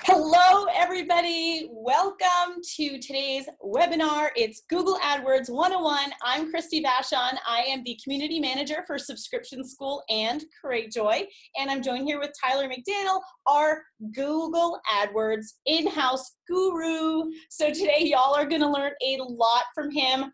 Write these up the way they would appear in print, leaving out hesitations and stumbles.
Hello, everybody. Welcome to today's webinar. It's Google AdWords 101. I'm Christy Vachon. I am the Community Manager for Subscription School and Cratejoy, and I'm joined here with Tyler McDaniel, our Google AdWords in-house guru. So today, y'all are going to learn a lot from him.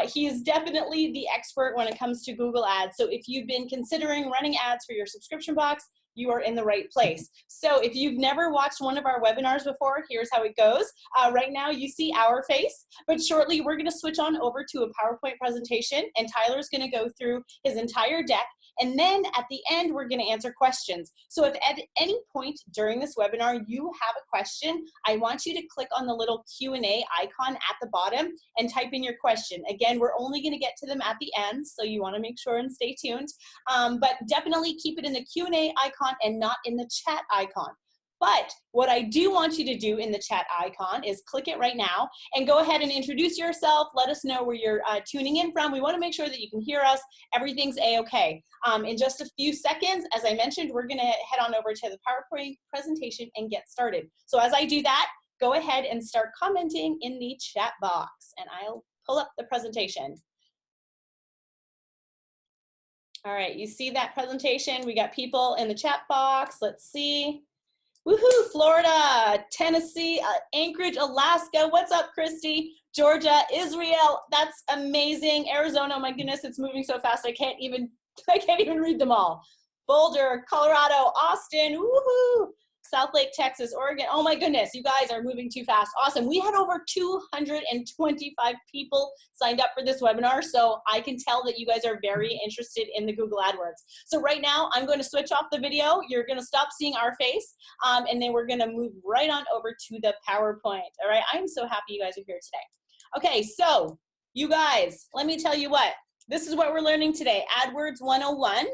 He is definitely the expert when it comes to Google Ads. So if you've been considering running ads for your subscription box, you are in the right place. So if you've never watched one of our webinars before, here's how it goes. Right now you see our face, but shortly we're gonna switch on over to a PowerPoint presentation, and Tyler's gonna go through his entire deck, and then at the end we're gonna answer questions. So if at any point during this webinar you have a question, I want you to click on the little Q&A icon at the bottom and type in your question. Again, we're only gonna get to them at the end, so you wanna make sure and stay tuned. But definitely keep it in the Q&A icon and not in the chat icon. But what I do want you to do in the chat icon is click it right now and go ahead and introduce yourself. Let us know where you're tuning in from. We want to make sure that you can hear us. Everything's a-okay. In just a few seconds, as I mentioned, we're going to head on over to the PowerPoint presentation and get started. So as I do that, go ahead and start commenting in the chat box, and I'll pull up the presentation. All right, you see that presentation? We got people in the chat box. Let's see. Woohoo, Florida, Tennessee, Anchorage, Alaska. What's up, Christy? Georgia, Israel. That's amazing. Arizona, my goodness, it's moving so fast I can't even read them all. Boulder, Colorado, Austin, woohoo. South Lake, Texas, Oregon. Oh my goodness, you guys are moving too fast. Awesome. We had over 225 people signed up for this webinar, so I can tell that you guys are very interested in the Google AdWords. So right now, I'm going to switch off the video. You're going to stop seeing our face, and then we're going to move right on over to the PowerPoint. All right, I'm so happy you guys are here today. Okay, so you guys, let me tell you what. This is what we're learning today, AdWords 101.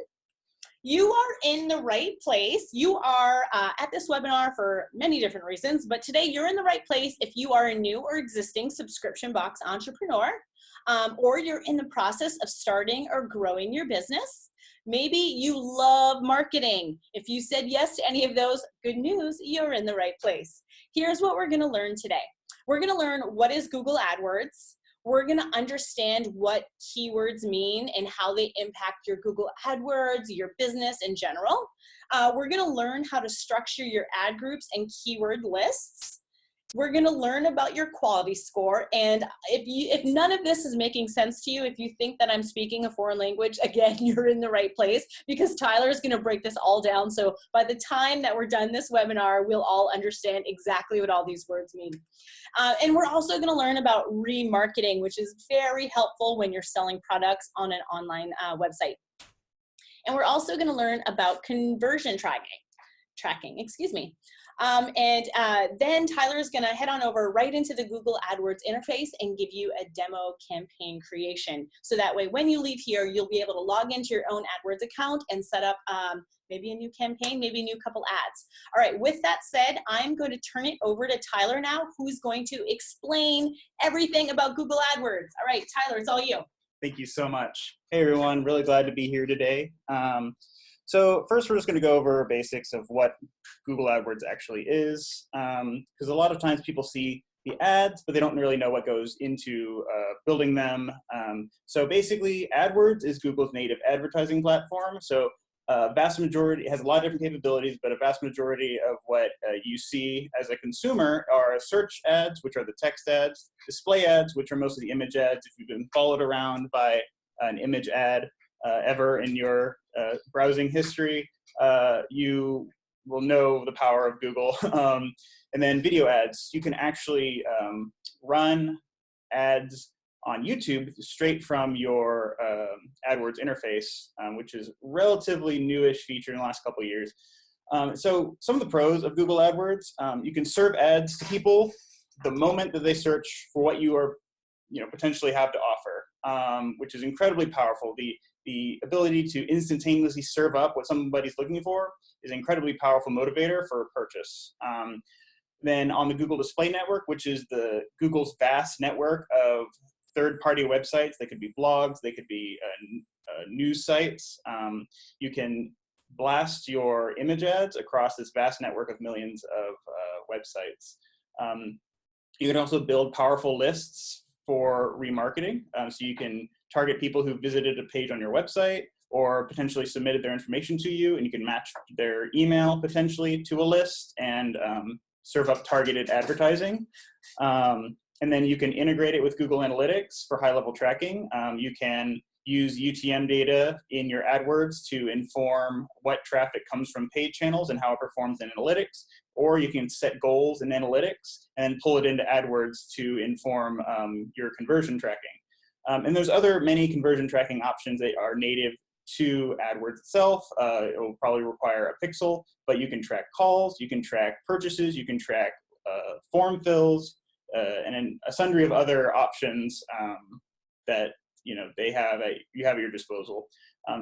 You are in the right place. You are at this webinar for many different reasons, but today you're in the right place if you are a new or existing subscription box entrepreneur, or you're in the process of starting or growing your business. Maybe you love marketing. If you said yes to any of those, good news, you're in the right place. Here's what we're gonna learn today. We're gonna learn what is Google AdWords. We're going to understand what keywords mean and how they impact your Google AdWords, your business in general. We're going to learn how to structure your ad groups and keyword lists. We're going to learn about your quality score. And if none of this is making sense to you, if you think that I'm speaking a foreign language, again, you're in the right place, because Tyler is going to break this all down. So by the time that we're done this webinar, we'll all understand exactly what all these words mean. And we're also going to learn about remarketing, which is very helpful when you're selling products on an online website. And we're also going to learn about conversion tracking, excuse me. Then Tyler is going to head on over right into the Google AdWords interface and give you a demo campaign creation. So that way, when you leave here, you'll be able to log into your own AdWords account and set up maybe a new campaign, maybe a new couple ads. All right, with that said, I'm going to turn it over to Tyler now, who's going to explain everything about Google AdWords. All right, Tyler, it's all you. Thank you so much. Hey everyone, really glad to be here today. So first we're just going to go over basics of what Google AdWords actually is, because a lot of times people see the ads, but they don't really know what goes into building them. So basically, AdWords is Google's native advertising platform. So vast majority, it has a lot of different capabilities, but a vast majority of what you see as a consumer are search ads, which are the text ads, display ads, which are mostly the image ads. If you've been followed around by an image ad ever in your browsing history, you will know the power of Google. And then video ads, you can actually run ads on YouTube straight from your AdWords interface, which is relatively newish feature in the last couple of years. So some of the pros of Google AdWords, you can serve ads to people the moment that they search for what you are, potentially have to offer, which is incredibly powerful. The ability to instantaneously serve up what somebody's looking for is an incredibly powerful motivator for a purchase. Then on the Google Display Network, which is Google's vast network of third-party websites, they could be blogs, they could be news sites. You can blast your image ads across this vast network of millions of websites. You can also build powerful lists for remarketing. So you can target people who visited a page on your website or potentially submitted their information to you, and you can match their email potentially to a list and serve up targeted advertising. And then you can integrate it with Google Analytics for high-level tracking. You can use UTM data in your AdWords to inform what traffic comes from paid channels and how it performs in analytics, or you can set goals in analytics and pull it into AdWords to inform your conversion tracking. And there's many conversion tracking options that are native to AdWords itself. It will probably require a pixel, but you can track calls, you can track purchases, you can track form fills, and then a sundry of other options that you have at your disposal.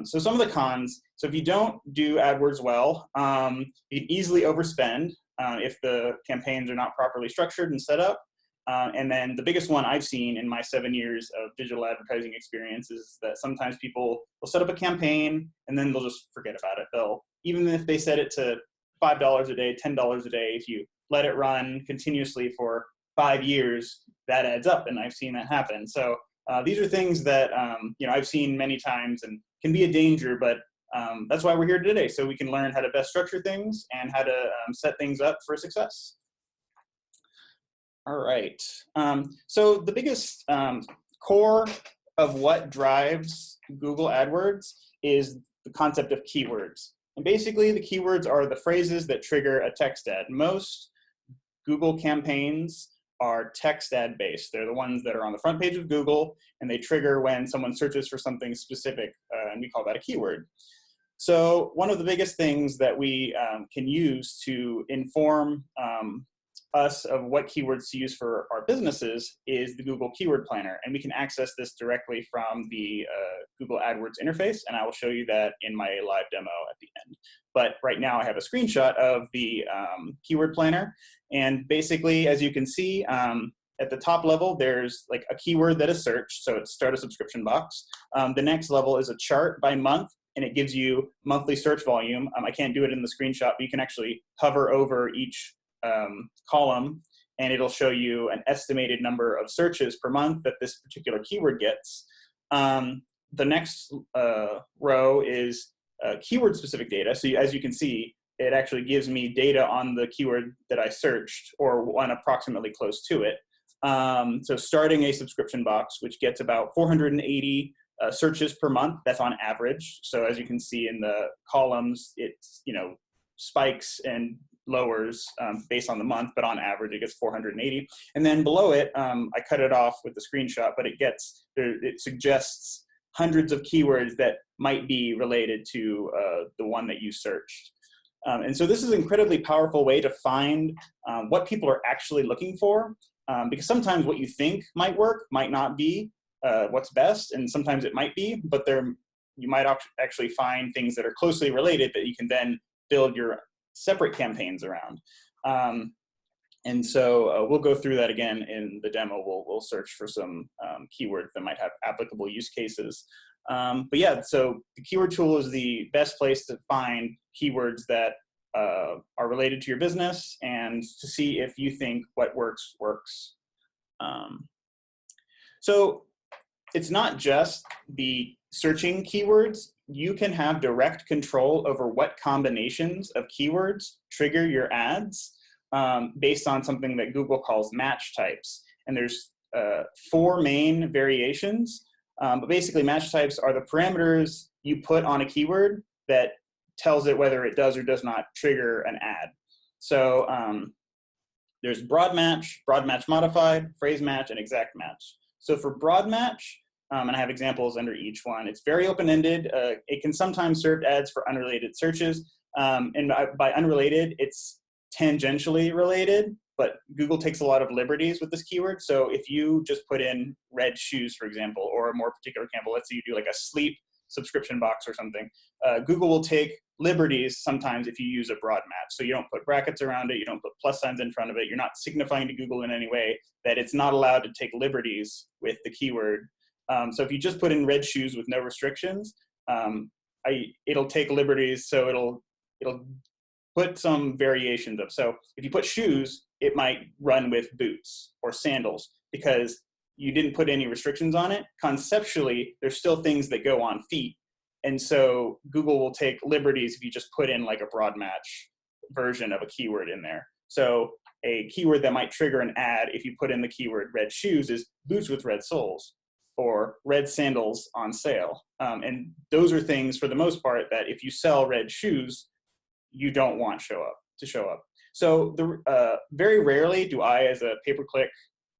So some of the cons. So if you don't do AdWords well, you can easily overspend if the campaigns are not properly structured and set up. And then the biggest one I've seen in my 7 years of digital advertising experience is that sometimes people will set up a campaign and then they'll just forget about it. Even if they set it to $5 a day, $10 a day, if you let it run continuously for 5 years, that adds up, and I've seen that happen. So these are things that I've seen many times and can be a danger, but that's why we're here today, so we can learn how to best structure things and how to set things up for success. All right. So the biggest core of what drives Google AdWords is the concept of keywords. And basically, the keywords are the phrases that trigger a text ad. Most Google campaigns are text ad based. They're the ones that are on the front page of Google, and they trigger when someone searches for something specific, and we call that a keyword. So one of the biggest things that we can use to inform us of what keywords to use for our businesses is the Google Keyword Planner, and we can access this directly from the Google AdWords interface, and I will show you that in my live demo at the end. But right now I have a screenshot of the Keyword Planner, and basically, as you can see, at the top level, there's like a keyword that is searched, so it's start a subscription box. The next level is a chart by month, and it gives you monthly search volume. I can't do it in the screenshot, but you can actually hover over each column, and it'll show you an estimated number of searches per month that this particular keyword gets. The next row is keyword specific data. So as you can see, it actually gives me data on the keyword that I searched or one approximately close to it. So starting a subscription box, which gets about 480 searches per month, that's on average. So as you can see in the columns, it's spikes and lowers based on the month, but on average it gets 480. And then below it, I cut it off with the screenshot, but it suggests hundreds of keywords that might be related to the one that you searched. And so this is an incredibly powerful way to find what people are actually looking for, because sometimes what you think might work might not be what's best, and sometimes it might be, but you might actually find things that are closely related that you can then build your separate campaigns around. And so we'll go through that again in the demo. We'll search for some keywords that might have applicable use cases. But yeah, so the keyword tool is the best place to find keywords that are related to your business and to see if you think what works. So it's not just the searching keywords. You can have direct control over what combinations of keywords trigger your ads based on something that Google calls match types. And there's 4 main variations, but basically match types are the parameters you put on a keyword that tells it whether it does or does not trigger an ad. So there's broad match modified, phrase match, and exact match. So for broad match, and I have examples under each one, it's very open-ended. It can sometimes serve ads for unrelated searches. And by unrelated, it's tangentially related, but Google takes a lot of liberties with this keyword. So if you just put in red shoes, for example, or a more particular example, let's say you do like a sleep subscription box or something, Google will take liberties sometimes if you use a broad match. So you don't put brackets around it, you don't put plus signs in front of it, you're not signifying to Google in any way that it's not allowed to take liberties with the keyword. So if you just put in red shoes with no restrictions, it'll take liberties, so it'll put some variations of. So if you put shoes, it might run with boots or sandals because you didn't put any restrictions on it. Conceptually, there's still things that go on feet. And so Google will take liberties if you just put in like a broad match version of a keyword in there. So a keyword that might trigger an ad if you put in the keyword red shoes is boots with red soles or red sandals on sale. And those are things for the most part that if you sell red shoes, you don't want to show up. So very rarely do I, as a pay-per-click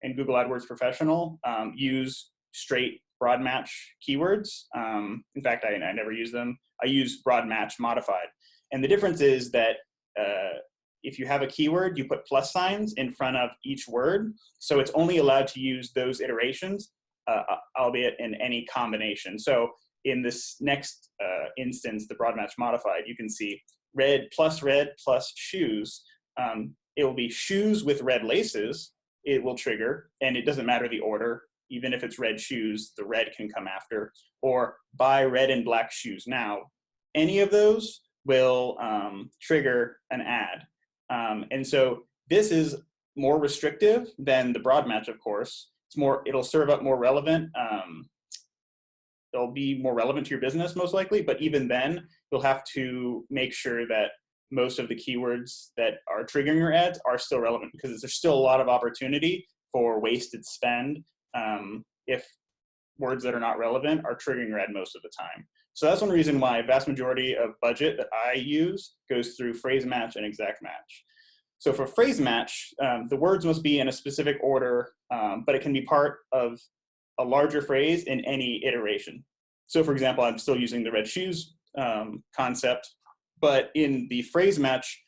and Google AdWords professional, use straight broad match keywords. In fact, I never use them. I use broad match modified. And the difference is that if you have a keyword, you put plus signs in front of each word. So it's only allowed to use those iterations, albeit in any combination. So in this next instance, the broad match modified, you can see red plus shoes. It will be shoes with red laces. It will trigger, and it doesn't matter the order. Even if it's red shoes, the red can come after. Or buy red and black shoes now. Any of those will trigger an ad. And so this is more restrictive than the broad match, of course. It'll serve up more relevant. It'll be more relevant to your business most likely, but even then, you'll have to make sure that most of the keywords that are triggering your ads are still relevant because there's still a lot of opportunity for wasted spend if words that are not relevant are triggering your ad most of the time. So that's one reason why a vast majority of budget that I use goes through phrase match and exact match. So for phrase match, the words must be in a specific order, but it can be part of a larger phrase in any iteration. So for example, I'm still using the red shoes concept, but in the phrase match,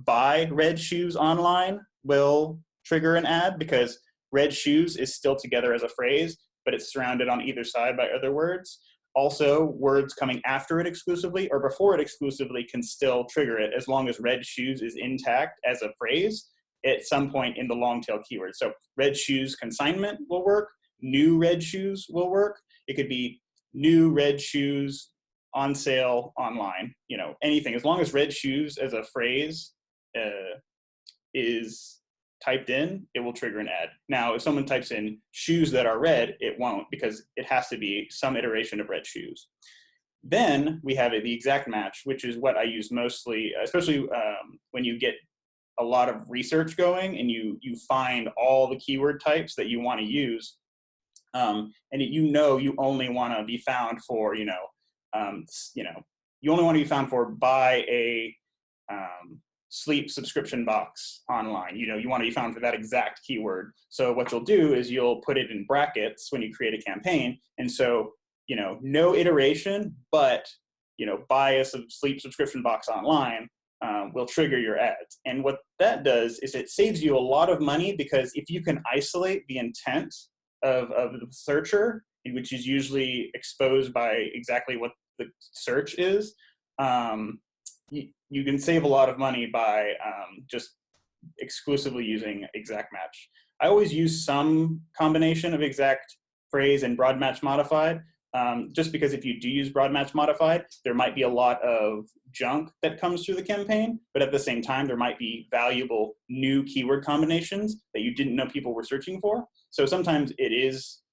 buy red shoes online will trigger an ad because red shoes is still together as a phrase, but it's surrounded on either side by other words. Also, words coming after it exclusively or before it exclusively can still trigger it as long as red shoes is intact as a phrase at some point in the long tail keyword. So red shoes consignment will work. New red shoes will work. It could be new red shoes on sale online, anything. As long as red shoes as a phrase is typed in, it will trigger an ad. Now, if someone types in shoes that are red, it won't because it has to be some iteration of red shoes. Then we have the exact match, which is what I use mostly, especially when you get a lot of research going and you find all the keyword types that you want to use. And you only want to be found for, you only want to be found for buy a sleep subscription box online. You want to be found for that exact keyword. So what you'll do is you'll put it in brackets when you create a campaign. And so, no iteration, but, buy a sleep subscription box online will trigger your ads. And what that does is it saves you a lot of money because if you can isolate the intent of the searcher, which is usually exposed by exactly what the search is, you can save a lot of money by just exclusively using exact match. I always use some combination of exact phrase and broad match modified, just because if you do use broad match modified, there might be a lot of junk that comes through the campaign, but at the same time, there might be valuable new keyword combinations that you didn't know people were searching for. So sometimes it is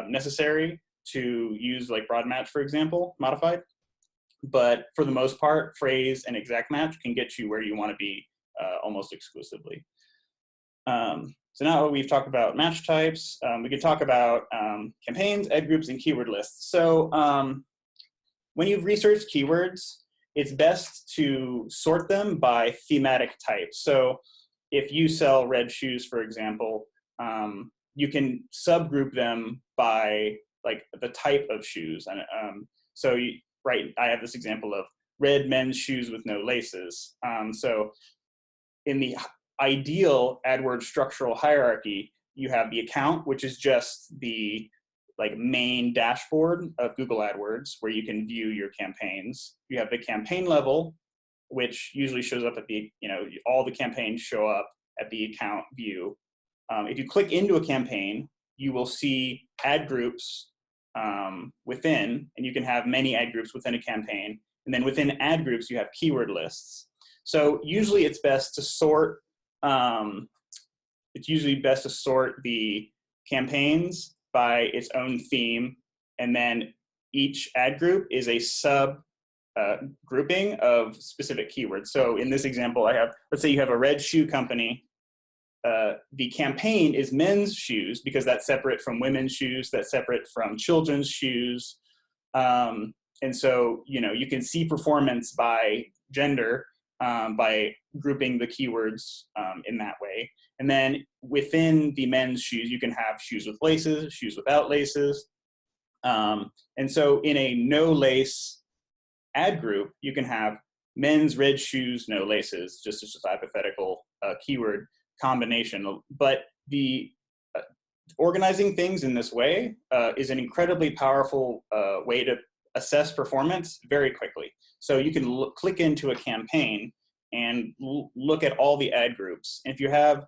necessary to use like broad match, for example, modified. But for the most part, phrase and exact match can get you where you want to be almost exclusively. So now we've talked about match types. We could talk about campaigns, ad groups, and keyword lists. So when you've researched keywords, it's best to sort them by thematic type. So if you sell red shoes, for example, you can subgroup them by like the type of shoes. And I have this example of red men's shoes with no laces. So in the ideal AdWords structural hierarchy, you have the account, which is just the main dashboard of Google AdWords where you can view your campaigns. You have the campaign level, which usually shows up at all the campaigns show up at the account view. If you click into a campaign, you will see ad groups within, and you can have many ad groups within a campaign. And then within ad groups, you have keyword lists. So usually it's best to sort, the campaigns by its own theme, and then each ad group is a sub grouping of specific keywords. So in this example, let's say you have a red shoe company. The campaign is men's shoes because that's separate from women's shoes, that's separate from children's shoes. And so, you can see performance by gender by grouping the keywords in that way. And then within the men's shoes, you can have shoes with laces, shoes without laces. And so in a no lace ad group, you can have men's red shoes, no laces, just as a hypothetical keyword combination. But the organizing things in this way is an incredibly powerful way to assess performance very quickly. So you can click into a campaign and look at all the ad groups. And if you have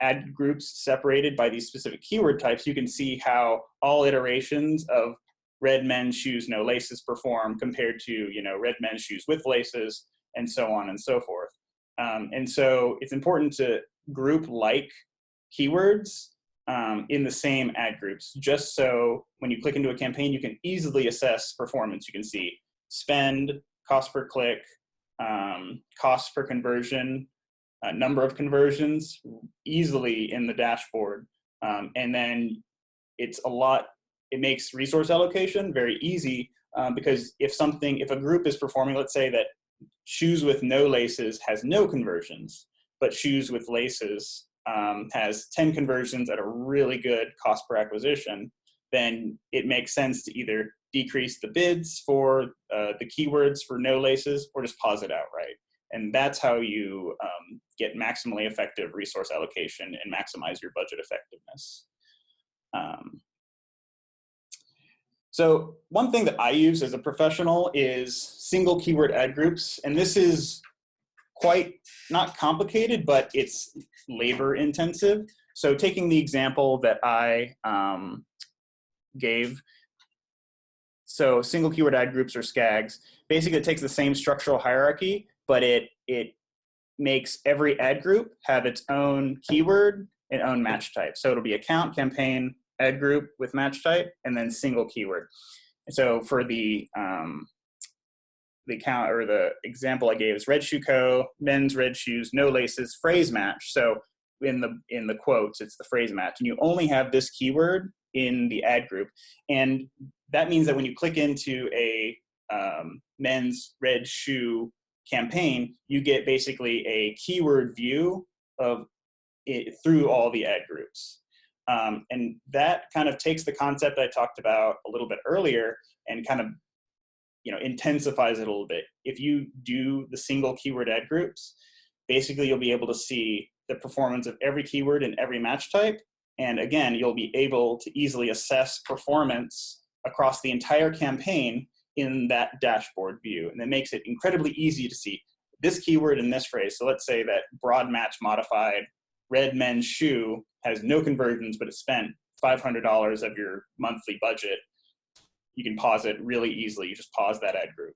ad groups separated by these specific keyword types, you can see how all iterations of red men's shoes, no laces perform compared to, red men's shoes with laces, and so on and so forth. And so it's important to group like keywords in the same ad groups, just so when you click into a campaign, you can easily assess performance. You can see spend, cost per click, cost per conversion, number of conversions easily in the dashboard. And then it makes resource allocation very easy because if a group is performing, let's say that shoes with no laces has no conversions, but shoes with laces has 10 conversions at a really good cost per acquisition, then it makes sense to either decrease the bids for the keywords for no laces or just pause it outright. And that's how you get maximally effective resource allocation and maximize your budget effectiveness. So one thing that I use as a professional is single keyword ad groups. And this is quite not complicated, but it's labor intensive. So taking the example that I gave, so single keyword ad groups or SCAGs, basically it takes the same structural hierarchy, but it makes every ad group have its own keyword and own match type. So it'll be account, campaign, ad group with match type, and then single keyword. So for the account or the example I gave is Red Shoe Co., men's red shoes, no laces, phrase match. So in the quotes, it's the phrase match, and you only have this keyword in the ad group. And that means that when you click into a men's red shoe campaign, you get basically a keyword view of it through all the ad groups. And that kind of takes the concept I talked about a little bit earlier and kind of intensifies it a little bit. If you do the single keyword ad groups, basically you'll be able to see the performance of every keyword and every match type. And again, you'll be able to easily assess performance across the entire campaign in that dashboard view. And it makes it incredibly easy to see this keyword in this phrase. So let's say that broad match modified red men's shoe has no conversions, but it spent $500 of your monthly budget. You can pause it really easily. You just pause that ad group.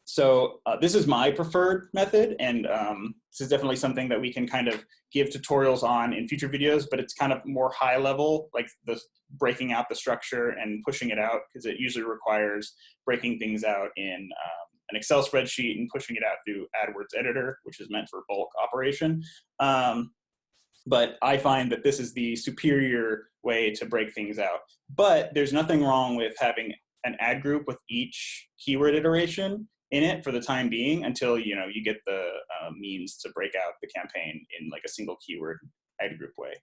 So this is my preferred method, and this is definitely something that we can kind of give tutorials on in future videos, but it's kind of more high level, like the breaking out the structure and pushing it out, because it usually requires breaking things out in an Excel spreadsheet and pushing it out through AdWords Editor, which is meant for bulk operation. But I find that this is the superior way to break things out. But there's nothing wrong with having an ad group with each keyword iteration in it for the time being until you get the means to break out the campaign in like a single keyword ad group way.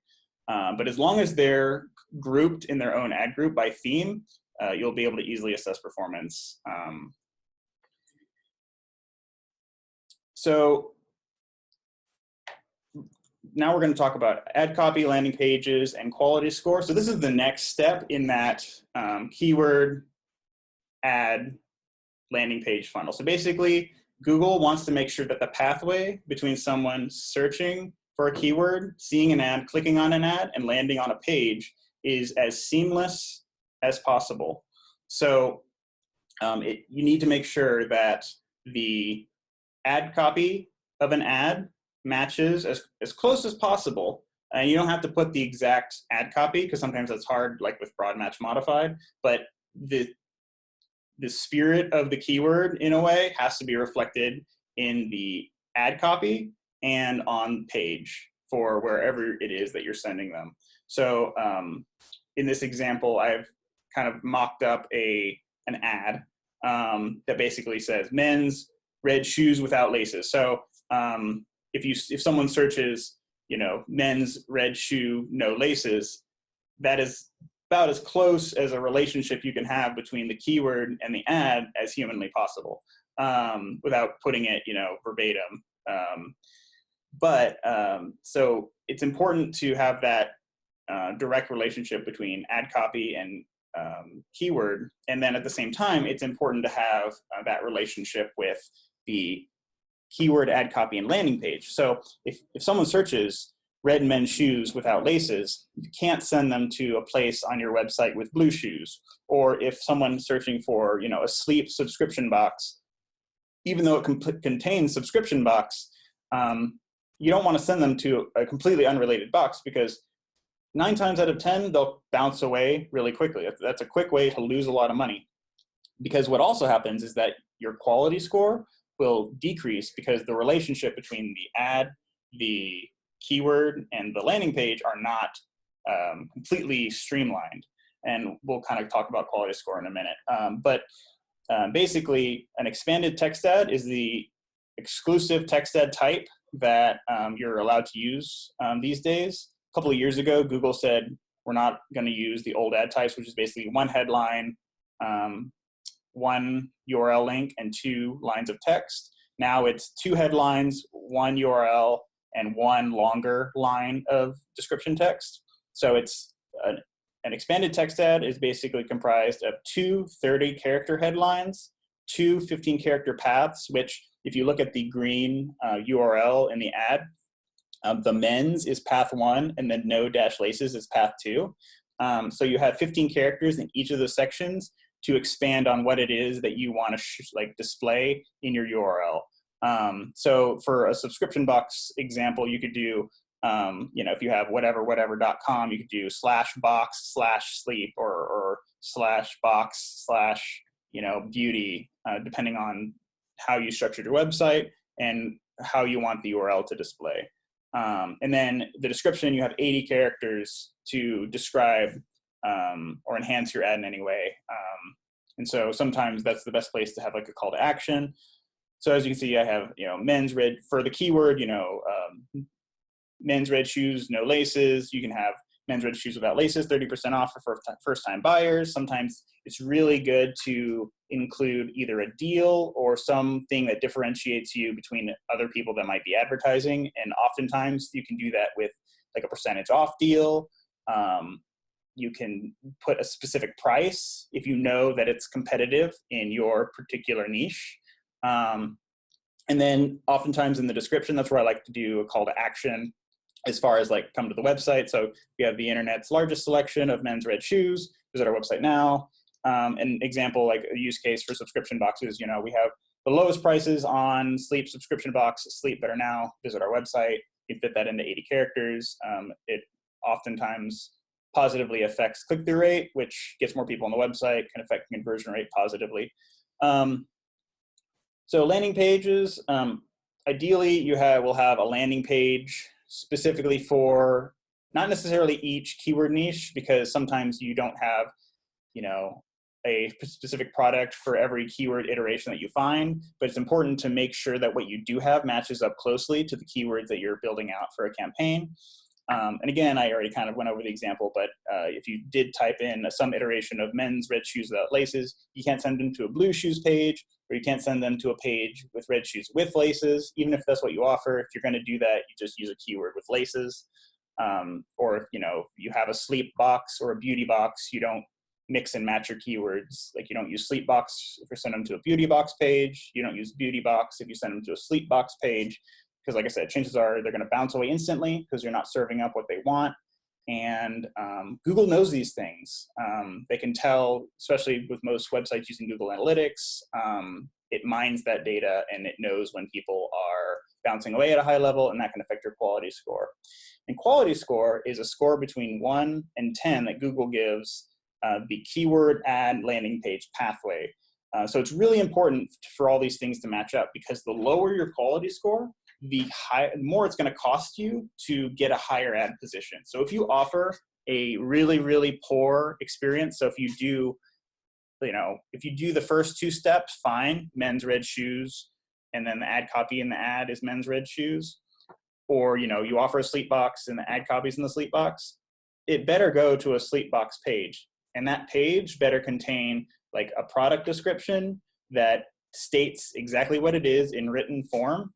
But as long as they're grouped in their own ad group by theme, you'll be able to easily assess performance. So now we're going to talk about ad copy, landing pages, and quality score. So this is the next step in that keyword ad landing page funnel. So basically, Google wants to make sure that the pathway between someone searching for a keyword, seeing an ad, clicking on an ad, and landing on a page is as seamless as possible. So you need to make sure that the ad copy of an ad matches as close as possible. And you don't have to put the exact ad copy, because sometimes that's hard, like with broad match modified, but the spirit of the keyword, in a way, has to be reflected in the ad copy and on page for wherever it is that you're sending them. So in this example, I've kind of mocked up an ad that basically says men's red shoes without laces. So if someone searches, men's red shoe, no laces, that is about as close as a relationship you can have between the keyword and the ad as humanly possible, without putting it, verbatim. So it's important to have that direct relationship between ad copy and keyword. And then at the same time, it's important to have that relationship with the keyword, ad copy, and landing page. So if someone searches red men's shoes without laces, you can't send them to a place on your website with blue shoes. Or if someone's searching for, a sleep subscription box, even though it contains subscription box, you don't want to send them to a completely unrelated box, because 9 times out of 10, they'll bounce away really quickly. That's a quick way to lose a lot of money. Because what also happens is that your quality score will decrease, because the relationship between the ad, the keyword, and the landing page are not completely streamlined. And we'll kind of talk about quality score in a minute. Basically, an expanded text ad is the exclusive text ad type that you're allowed to use these days. A couple of years ago, Google said, we're not going to use the old ad types, which is basically one headline, one URL link, and 2 lines of text. Now it's 2 headlines, 1 URL, and 1 longer line of description text. So it's an expanded text ad is basically comprised of 2 30-character headlines, 2 15-character paths, which if you look at the green URL in the ad, the men's is path 1, and then no dash laces is path 2. So you have 15 characters in each of the sections to expand on what it is that you want to display in your URL. So for a subscription box example, you could do, if you have whatever.com, you could do /box/sleep or /box/beauty, depending on how you structured your website and how you want the URL to display. And then the description, you have 80 characters to describe or enhance your ad in any way. And so sometimes that's the best place to have like a call to action. So as you can see, I have, men's red for the keyword, men's red shoes, no laces. You can have men's red shoes without laces, 30% off for first-time buyers. Sometimes it's really good to include either a deal or something that differentiates you between other people that might be advertising. And oftentimes you can do that with like a percentage off deal. You can put a specific price if you know that it's competitive in your particular niche. And then oftentimes in the description, that's where I like to do a call to action as far as like come to the website. So we have the internet's largest selection of men's red shoes. Visit our website now. An example, like a use case for subscription boxes, we have the lowest prices on sleep subscription box, Sleep Better Now. Visit our website. You can fit that into 80 characters. It oftentimes positively affects click-through rate, which gets more people on the website, can affect conversion rate positively. So landing pages, ideally will have a landing page specifically for not necessarily each keyword niche, because sometimes you don't have, a specific product for every keyword iteration that you find, but it's important to make sure that what you do have matches up closely to the keywords that you're building out for a campaign. And again, I already kind of went over the example, but if you did type in some iteration of men's red shoes without laces, you can't send them to a blue shoes page, or you can't send them to a page with red shoes with laces, even if that's what you offer. If you're going to do that, you just use a keyword with laces. Or if you have a sleep box or a beauty box, you don't mix and match your keywords. Like you don't use sleep box if you send them to a beauty box page. You don't use beauty box if you send them to a sleep box page. Because like I said, chances are they're going to bounce away instantly because you're not serving up what they want. And Google knows these things. They can tell, especially with most websites using Google Analytics, it mines that data and it knows when people are bouncing away at a high level, and that can affect your quality score. And quality score is a score between 1 and 10 that Google gives the keyword, ad, landing page pathway. So it's really important for all these things to match up, because the lower your quality score, the more it's going to cost you to get a higher ad position. So if you offer a really, really poor experience, so if you do, the first 2 steps, fine, men's red shoes, and then the ad copy in the ad is men's red shoes, or you offer a sleep box and the ad copy's in the sleep box, it better go to a sleep box page, and that page better contain like a product description that states exactly what it is in written form,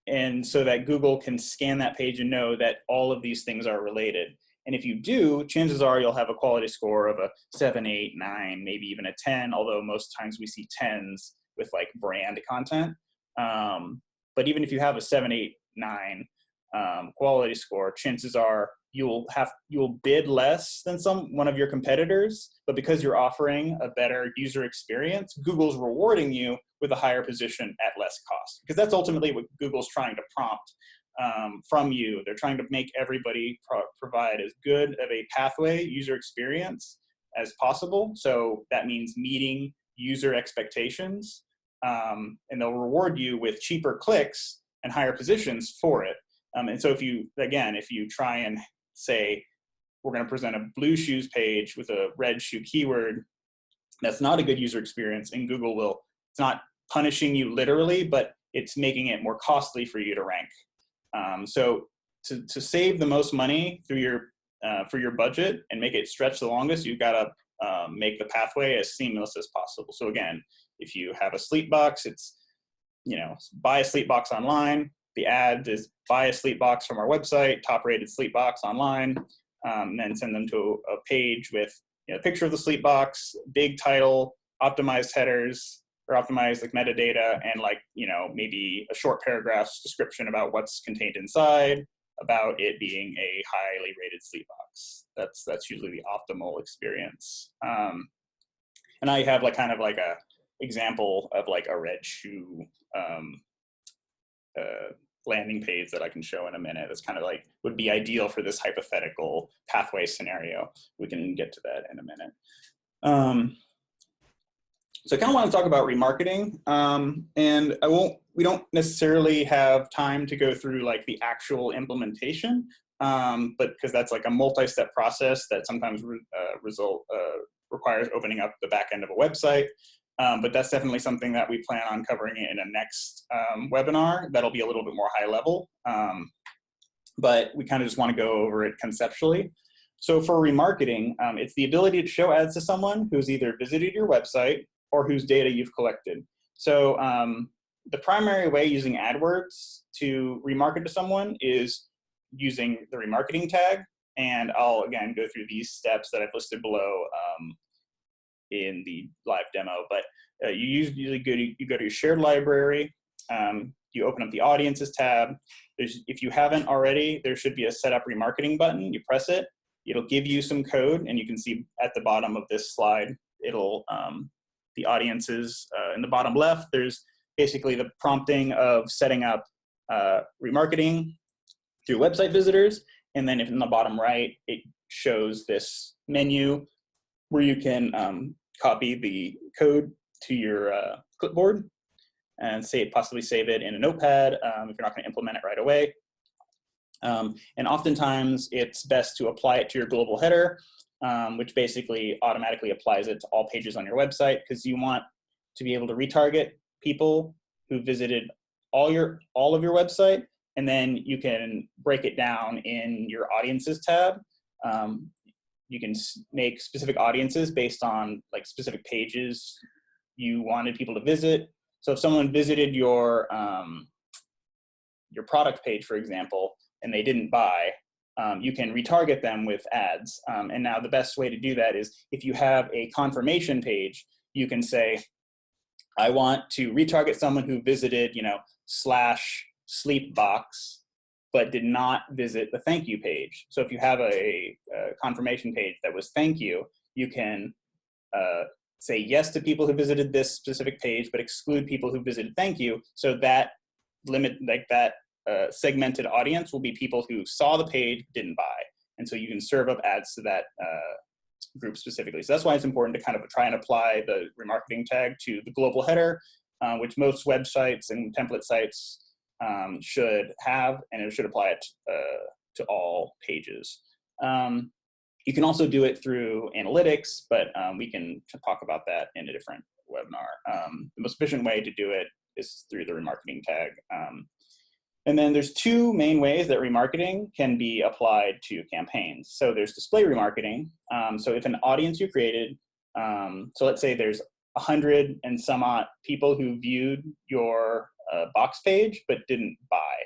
and so that Google can scan that page and know that all of these things are related. And if you do, chances are you'll have a quality score of a 7, 8, 9, maybe even a 10, although most times we see 10s with like brand content. But even if you have a 7, 8, 9 quality score, chances are you'll bid less than one of your competitors, but because you're offering a better user experience, Google's rewarding you with a higher position at less cost, because that's ultimately what Google's trying to prompt from you. They're trying to make everybody provide as good of a pathway user experience as possible. So that means meeting user expectations, and they'll reward you with cheaper clicks and higher positions for it. And so if you try and say, we're going to present a blue shoes page with a red shoe keyword, that's not a good user experience, and Google it's not punishing you literally, but it's making it more costly for you to rank. So to save the most money through for your budget and make it stretch the longest, you've got to make the pathway as seamless as possible. So again, if you have a sleep box, it's, buy a sleep box online. The ad is buy a sleep box from our website, top rated sleep box online, and then send them to a page with a picture of the sleep box, big title, optimized headers, or optimized like metadata, and maybe a short paragraph's description about what's contained inside, about it being a highly rated sleep box. That's usually the optimal experience. And I have kind of a example of a red shoe landing page that I can show in a minute. That's kind of would be ideal for this hypothetical pathway scenario. We can get to that in a minute. So I kind of want to talk about remarketing, and we don't necessarily have time to go through the actual implementation, but because that's a multi-step process that sometimes requires opening up the back end of a website. But that's definitely something that we plan on covering in a next webinar. That'll be a little bit more high level, but we kind of just want to go over it conceptually. So for remarketing, it's the ability to show ads to someone who's either visited your website or whose data you've collected. So the primary way using AdWords to remarket to someone is using the remarketing tag. And I'll, again, go through these steps that I've listed below in the live demo, but you usually go to your shared library, you open up the audiences tab. If you haven't already, there should be a set up remarketing button. You press it, it'll give you some code, and you can see at the bottom of this slide, it'll the audiences in the bottom left, there's basically the prompting of setting up remarketing through website visitors, and then in the bottom right, it shows this menu where you can copy the code to your clipboard and possibly save it in a notepad if you're not going to implement it right away. And oftentimes it's best to apply it to your global header, which basically automatically applies it to all pages on your website, because you want to be able to retarget people who visited all of your website, and then you can break it down in your audiences tab. You can make specific audiences based on specific pages you wanted people to visit. So if someone visited your product page, for example, and they didn't buy, you can retarget them with ads. And now the best way to do that is if you have a confirmation page, you can say, I want to retarget someone who visited, /sleepbox, but did not visit the thank you page. So if you have a confirmation page that was thank you, you can say yes to people who visited this specific page, but exclude people who visited thank you. So that limit, like that segmented audience will be people who saw the page, didn't buy. And so you can serve up ads to that group specifically. So that's why it's important to kind of try and apply the remarketing tag to the global header, which most websites and template sites should have, and it should apply it to all pages. You can also do it through analytics, but we can talk about that in a different webinar. The most efficient way to do it is through the remarketing tag. And then there's two main ways that remarketing can be applied to campaigns. So there's display remarketing. So if an audience you created, so let's say there's 100 and some odd people who viewed your box page but didn't buy.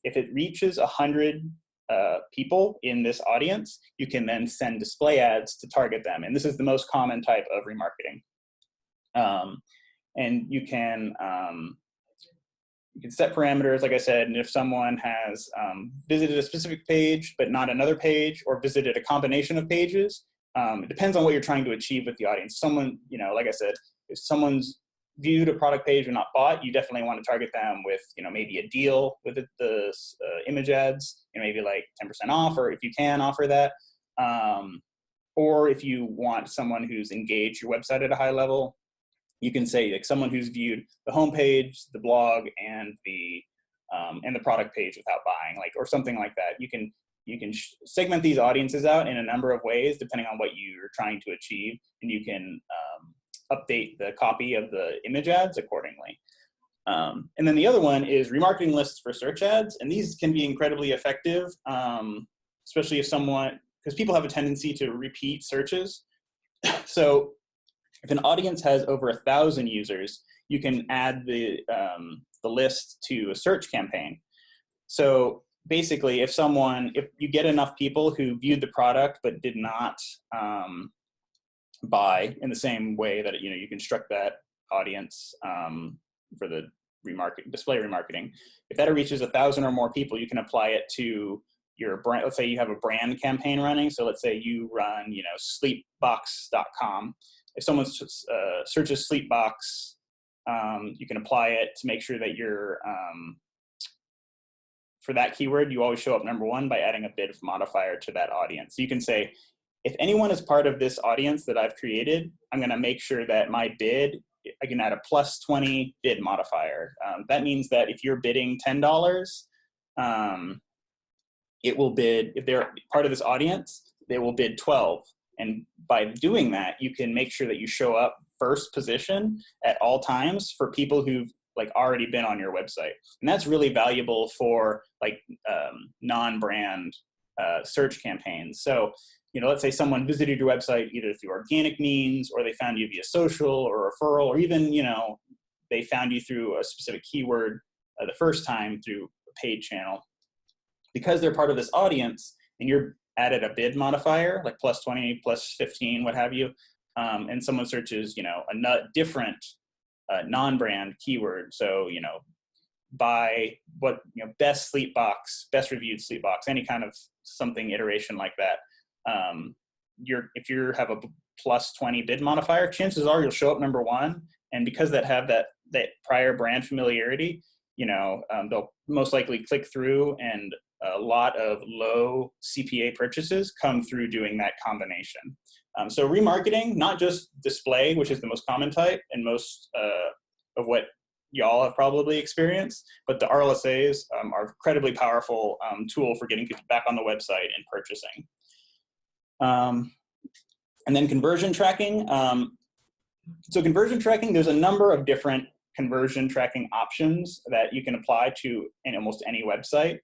If it reaches 100 people in this audience, you can then send display ads to target them. And this is the most common type of remarketing. And you can set parameters, like I said, and if someone has visited a specific page but not another page, or visited a combination of pages, it depends on what you're trying to achieve with the audience. Someone, you know, like I said, if someone's viewed a product page and not bought, you definitely want to target them with, you know, maybe a deal with the image ads, and maybe like 10% off, or if you can offer that. Or if you want someone who's engaged your website at a high level, you can say like someone who's viewed the homepage, the blog, and the product page without buying, like, or something like that. You can segment these audiences out in a number of ways depending on what you're trying to achieve, and you can update the copy of the image ads accordingly. And then the other one is remarketing lists for search ads, and these can be incredibly effective, especially if someone, because people have a tendency to repeat searches. So if an audience has over 1,000 users, you can add the list to a search campaign. So basically, if you get enough people who viewed the product but did not buy in the same way that, you know, you construct that audience for the display remarketing, if that reaches 1,000 or more people, you can apply it to your brand. Let's say you have a brand campaign running. So let's say you run, you know, sleepbox.com. If someone searches Sleepbox, you can apply it to make sure that you're, for that keyword, you always show up number one by adding a bid modifier to that audience. So you can say, if anyone is part of this audience that I've created, I'm going to make sure that my bid, I can add a +20 bid modifier. That means that if you're bidding $10, it will bid, if they're part of this audience, they will bid 12. And by doing that, you can make sure that you show up first position at all times for people who've like already been on your website. And that's really valuable for like non-brand search campaigns. So, you know, let's say someone visited your website either through organic means, or they found you via social or referral, or even, you know, they found you through a specific keyword the first time through a paid channel. Because they're part of this audience and you're added a bid modifier, like +20, +15, what have you, and someone searches, you know, a different non-brand keyword. So, you know, buy what, you know, best sleep box, best reviewed sleep box, any kind of something iteration like that. If you have a +20 bid modifier, chances are you'll show up number one. And because that prior brand familiarity, you know, they'll most likely click through, and a lot of low CPA purchases come through doing that combination. So remarketing, not just display, which is the most common type and most of what y'all have probably experienced, but the RLSAs are incredibly powerful tool for getting people back on the website and purchasing. And then conversion tracking. So conversion tracking, there's a number of different conversion tracking options that you can apply to in almost any website.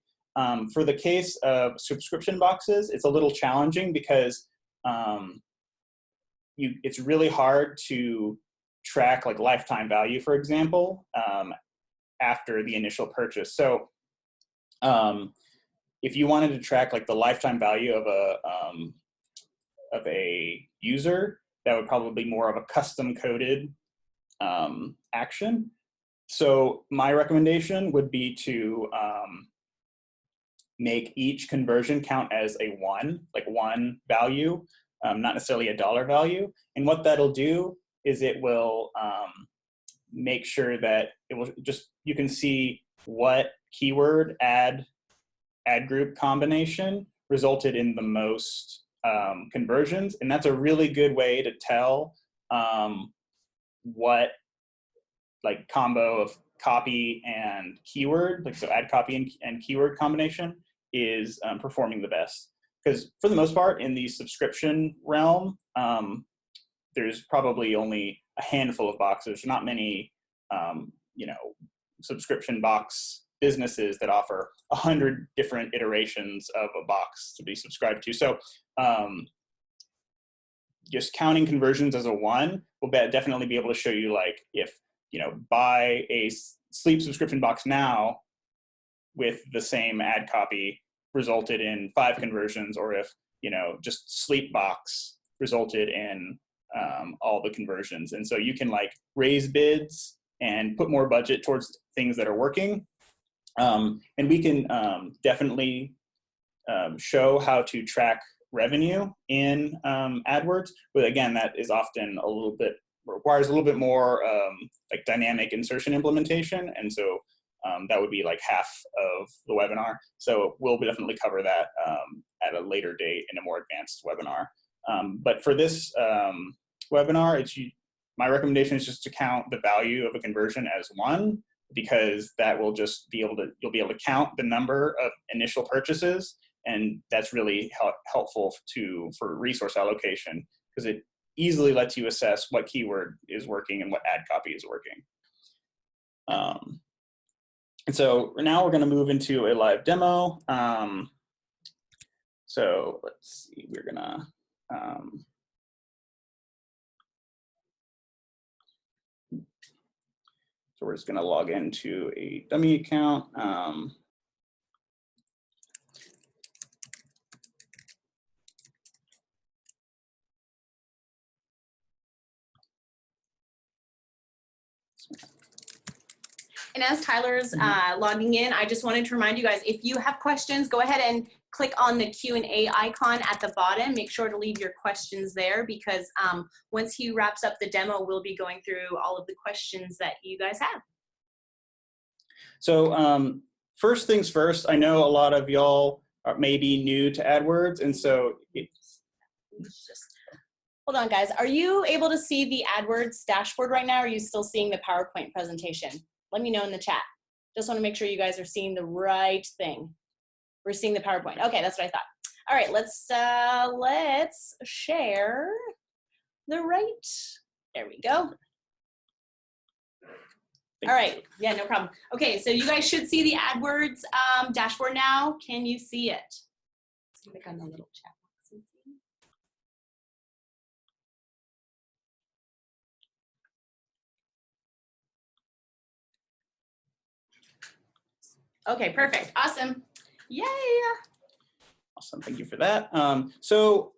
For the case of subscription boxes, it's a little challenging because it's really hard to track like lifetime value, for example, after the initial purchase. So if you wanted to track like the lifetime value of a user, that would probably be more of a custom coded action. So my recommendation would be to make each conversion count as a one value. not necessarily a dollar value. And what that'll do is it will make sure that it will just, you can see what keyword ad group combination resulted in the most conversions. And that's a really good way to tell what like combo of copy and keyword, like so ad copy and keyword combination is performing the best. Because for the most part in the subscription realm, there's probably only a handful of boxes, not many, you know, subscription box businesses that offer 100 different iterations of a box to be subscribed to. So just counting conversions as a one will definitely be able to show you, like, if, you know, buy a sleep subscription box now with the same ad copy resulted in 5 conversions, or if, you know, just sleep box resulted in all the conversions. And so you can like raise bids and put more budget towards things that are working. And we can definitely show how to track revenue in AdWords, but again, that is often a little bit, requires a little bit more like dynamic insertion implementation, and so that would be like half of the webinar. So we'll definitely cover that at a later date in a more advanced webinar. But for this webinar, my recommendation is just to count the value of a conversion as 1, because that will just be able to, you'll be able to count the number of initial purchases, and that's really helpful for resource allocation, because it easily lets you assess what keyword is working and what ad copy is working. And so now we're going to move into a live demo. So let's see, we're going to so we're just going to log into a dummy account. And as Tyler's logging in, I just wanted to remind you guys, if you have questions, go ahead and click on the Q&A icon at the bottom. Make sure to leave your questions there, because once he wraps up the demo, we'll be going through all of the questions that you guys have. So first things first, I know a lot of y'all may be new to AdWords, and so hold on, guys. Are you able to see the AdWords dashboard right now, or are you still seeing the PowerPoint presentation? Let me know in the chat. Just want to make sure you guys are seeing the right thing. We're seeing the PowerPoint. Okay, that's what I thought. All right, let's share the right. There we go. All right, yeah, no problem. Okay, so you guys should see the AdWords dashboard now. Can you see it? Let's click on the little chat box and see. Okay, perfect. Awesome. Yay. Awesome. Thank you for that. So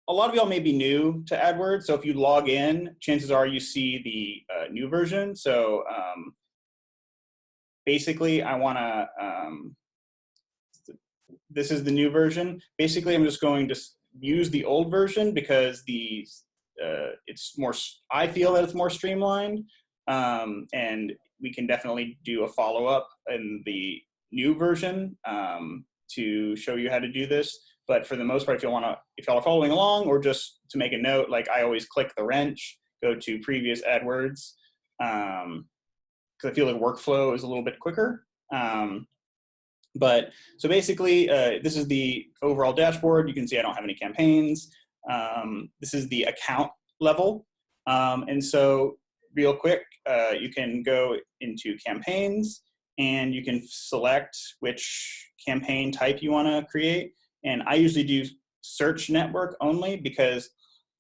a lot of y'all may be new to AdWords. So if you log in, chances are you see the new version. So basically, I want to, this is the new version. Basically, I'm just going to use the old version because it's more, I feel that it's more streamlined. And we can definitely do a follow-up in the new version to show you how to do this. But for the most part, if y'all are following along, or just to make a note, like I always click the wrench, go to previous AdWords, because I feel like workflow is a little bit quicker. But so basically, this is the overall dashboard. You can see I don't have any campaigns. This is the account level. And so real quick, you can go into campaigns, and you can select which campaign type you want to create. And I usually do search network only, because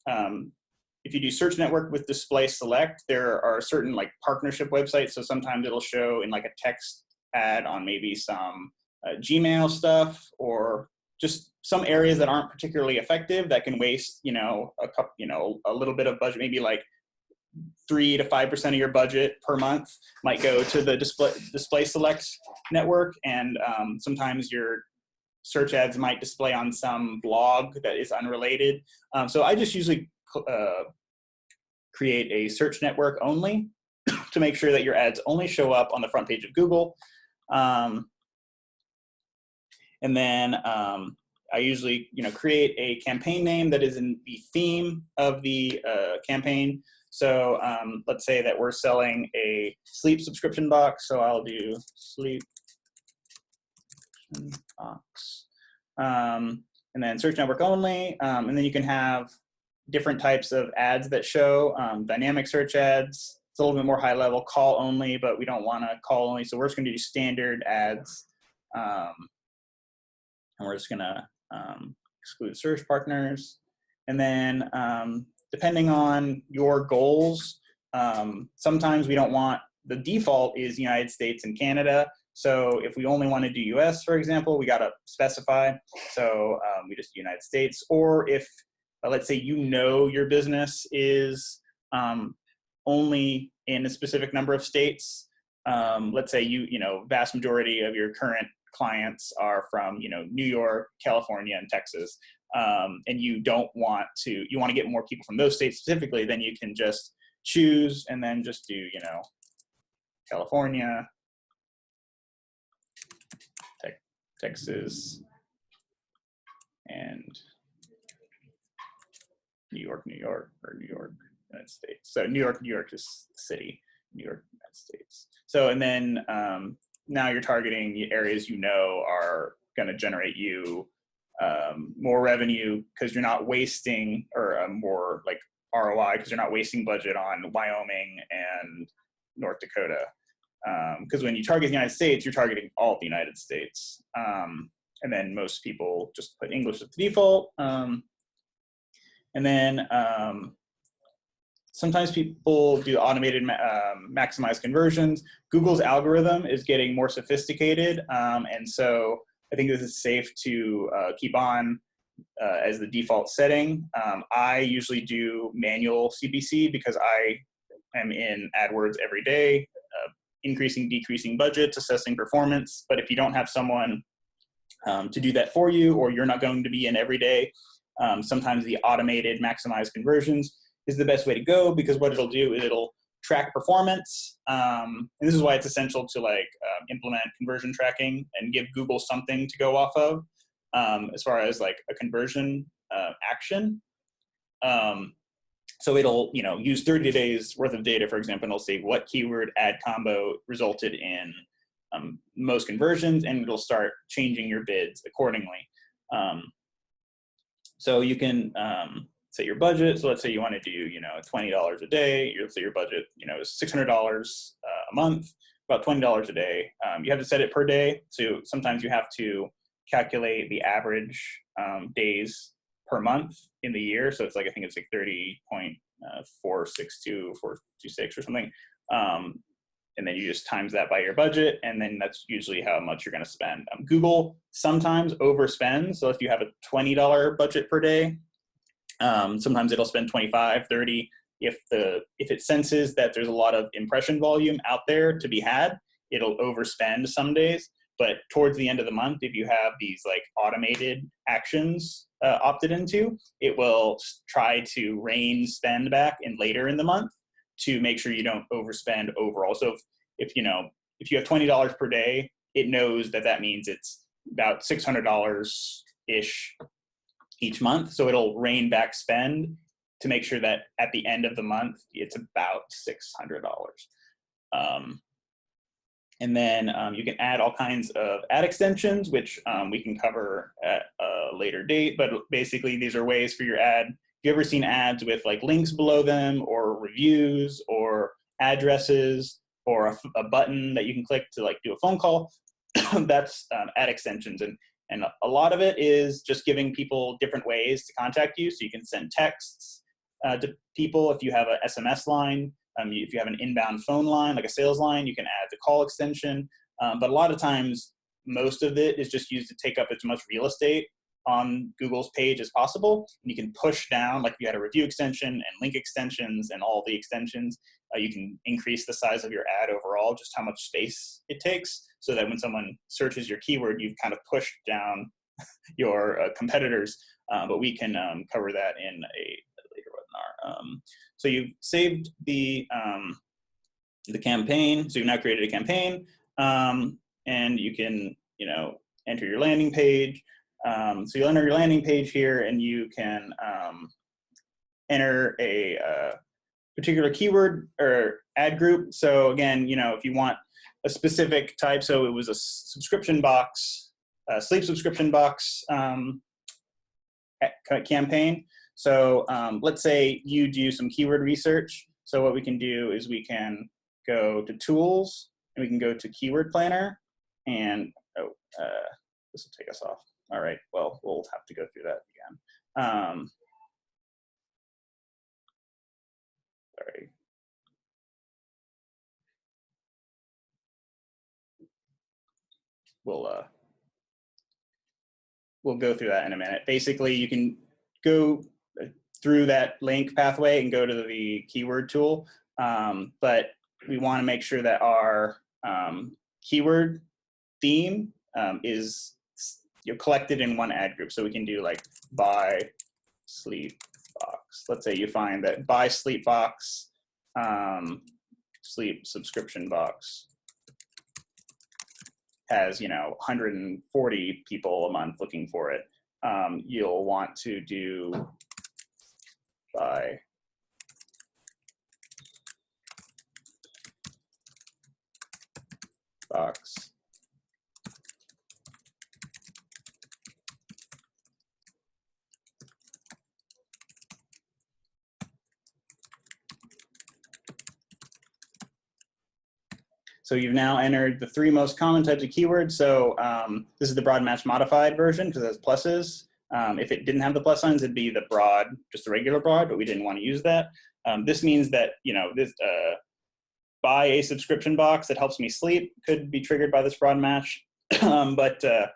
if you do search network with display select, there are certain like partnership websites. So sometimes it'll show in like a text ad on maybe some Gmail stuff, or just some areas that aren't particularly effective that can waste, a little bit of budget, maybe like 3 to 5% of your budget per month might go to the display select network. And sometimes your search ads might display on some blog that is unrelated. So I just usually create a search network only to make sure that your ads only show up on the front page of Google. And then I usually create a campaign name that is in the theme of the campaign. So let's say that we're selling a sleep subscription box. So I'll do sleep box. And then search network only. And then you can have different types of ads that show dynamic search ads. It's a little bit more high level, call only, but we don't want to call only. So we're just going to do standard ads. And we're just going to exclude search partners. And then depending on your goals, sometimes we don't want, the default is United States and Canada. So if we only want to do US, for example, we got to specify. So we just do United States. Or if, let's say, your business is only in a specific number of states. Let's say vast majority of your current clients are from New York, California, and Texas, and you want to get more people from those states specifically, then you can just choose and then just do California, Texas, and New York, or New York, United States. So New York is the city, New York, United States. So, and then now you're targeting the areas are going to generate you more revenue because you're not wasting, or more like ROI because you're not wasting budget on Wyoming and North Dakota. Because when you target the United States, you're targeting all the United States. And then most people just put English as the default. And then sometimes people do automated maximize conversions. Google's algorithm is getting more sophisticated. And so I think this is safe to keep on as the default setting. I usually do manual CPC because I am in AdWords every day, increasing, decreasing budgets, assessing performance. But if you don't have someone to do that for you, or you're not going to be in every day, sometimes the automated maximize conversions is the best way to go, because what it'll do is it'll track performance. And this is why it's essential to implement conversion tracking and give Google something to go off of as far as a conversion action. So it'll use 30 days worth of data, for example, and it'll see what keyword ad combo resulted in most conversions, and it'll start changing your bids accordingly. So you can set your budget. So let's say you want to do, $20 a day. Let's say your budget, is $600 a month, about $20 a day. You have to set it per day. So sometimes you have to calculate the average days per month in the year. So it's I think it's 30.462, 426 or something. And then you just times that by your budget, and then that's usually how much you're going to spend. Google sometimes overspends. So if you have a $20 budget per day, sometimes it'll spend 25, 30. If it senses that there's a lot of impression volume out there to be had, it'll overspend some days. But towards the end of the month, if you have these automated actions opted into, it will try to rein spend back later in the month to make sure you don't overspend overall. So if you have $20 per day, it knows that means it's about $600-ish each month. So it'll rein back spend to make sure that at the end of the month, it's about $600. And then you can add all kinds of ad extensions, which we can cover at a later date. But basically, these are ways for your ad. If you've ever seen ads with links below them, or reviews, or addresses, or a button that you can click to do a phone call, that's ad extensions. And a lot of it is just giving people different ways to contact you. So you can send texts to people if you have an SMS line. If you have an inbound phone line, like a sales line, you can add the call extension. But a lot of times, most of it is just used to take up as much real estate on Google's page as possible. And you can push down, like if you had a review extension and link extensions and all the extensions, you can increase the size of your ad overall, just how much space it takes, so that when someone searches your keyword, you've kind of pushed down your competitors, but we can cover that in a later webinar. So you've saved the campaign. So you've now created a campaign, and you can, enter your landing page. So you'll enter your landing page here, and you can enter a particular keyword or ad group. So again, if you want a specific type, so it was a subscription box, sleep subscription box campaign. So let's say you do some keyword research. So what we can do is we can go to tools, and we can go to keyword planner, and this will take us off. All right, well, we'll have to go through that again. Sorry. We'll go through that in a minute. Basically, you can go through that link pathway and go to the keyword tool, but we want to make sure that our keyword theme is collected in one ad group. So we can do like buy sleep box. Let's say you find that buy sleep box, sleep subscription box has 140 people a month looking for it. You'll want to do buy box So you've now entered the 3 most common types of keywords. So this is the broad match modified version because it has pluses. If it didn't have the plus signs, it'd be the broad, just the regular broad, but we didn't want to use that. This means that, this buy a subscription box that helps me sleep could be triggered by this broad match. But the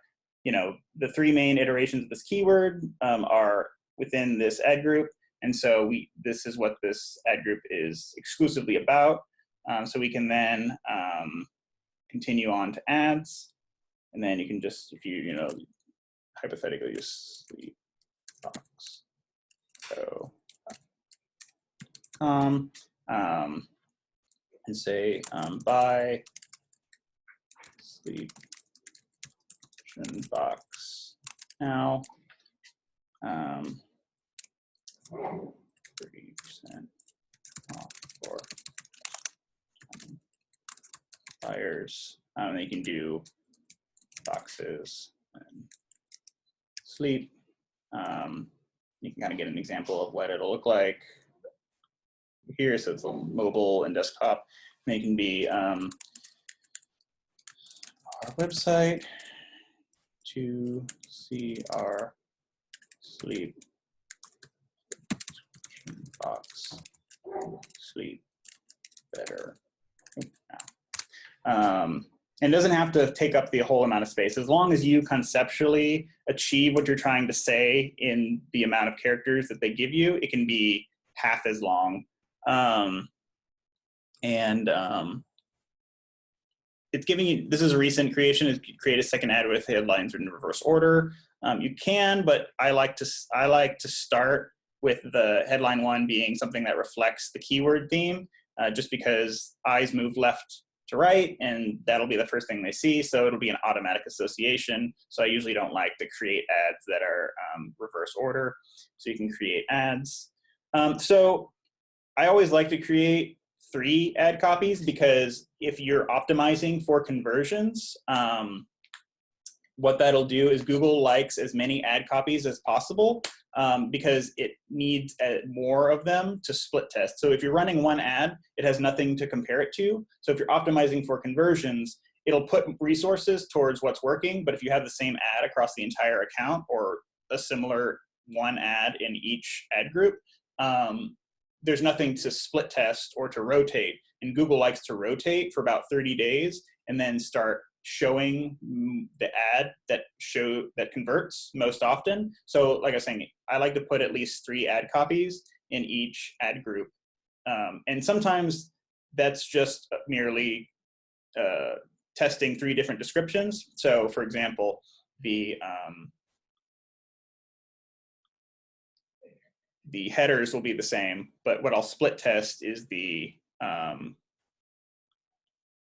3 main iterations of this keyword are within this ad group. And so this is what this ad group is exclusively about. So we can then continue on to ads, and then you can just, if you, hypothetically just sleep box. So, and say buy sleep box now, 30% off for buyers. They can do boxes and sleep. You can kind of get an example of what it'll look like here. So it's a mobile and desktop. They can be our website to see our sleep box sleep better. And doesn't have to take up the whole amount of space. As long as you conceptually achieve what you're trying to say in the amount of characters that they give you, it can be half as long. It's giving you, this is a recent creation, is create a second ad with headlines in reverse order. You can, but I like to start with the headline 1 being something that reflects the keyword theme, just because eyes move left to right, and that'll be the first thing they see, so it'll be an automatic association. So I usually don't like to create ads that are reverse order, so you can create ads. So I always like to create 3 ad copies, because if you're optimizing for conversions, what that'll do is Google likes as many ad copies as possible, because it needs more of them to split test. So if you're running 1 ad, it has nothing to compare it to. So if you're optimizing for conversions, it'll put resources towards what's working, but if you have the same ad across the entire account, or a similar 1 ad in each ad group, there's nothing to split test or to rotate. And Google likes to rotate for about 30 days and then start showing the ad that converts most often. So like I was saying, I like to put at least 3 ad copies in each ad group. And sometimes that's just merely testing 3 different descriptions. So for example, the headers will be the same, but what I'll split test is I'll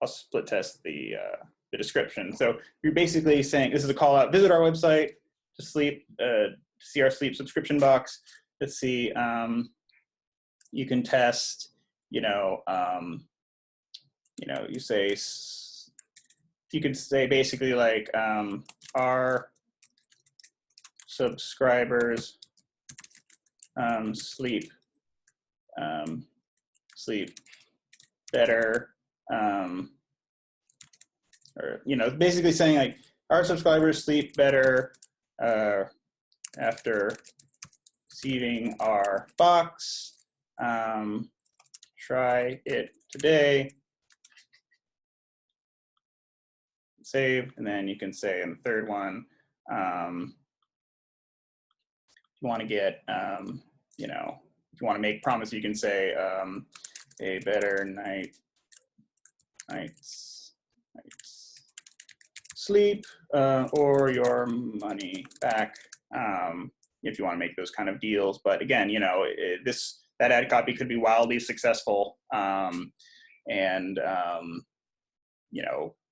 split test the description. So you're basically saying, this is a call out, visit our website to see our sleep subscription box. Let's see, you can test, you could say basically like, our subscribers sleep better, or basically saying like our subscribers sleep better after receiving our box. Try it today. Save, and then you can say in the third one, if you want to get, if you want to make promise, you can say a better night's sleep or your money back, if you want to make those kind of deals. But again, that ad copy could be wildly successful,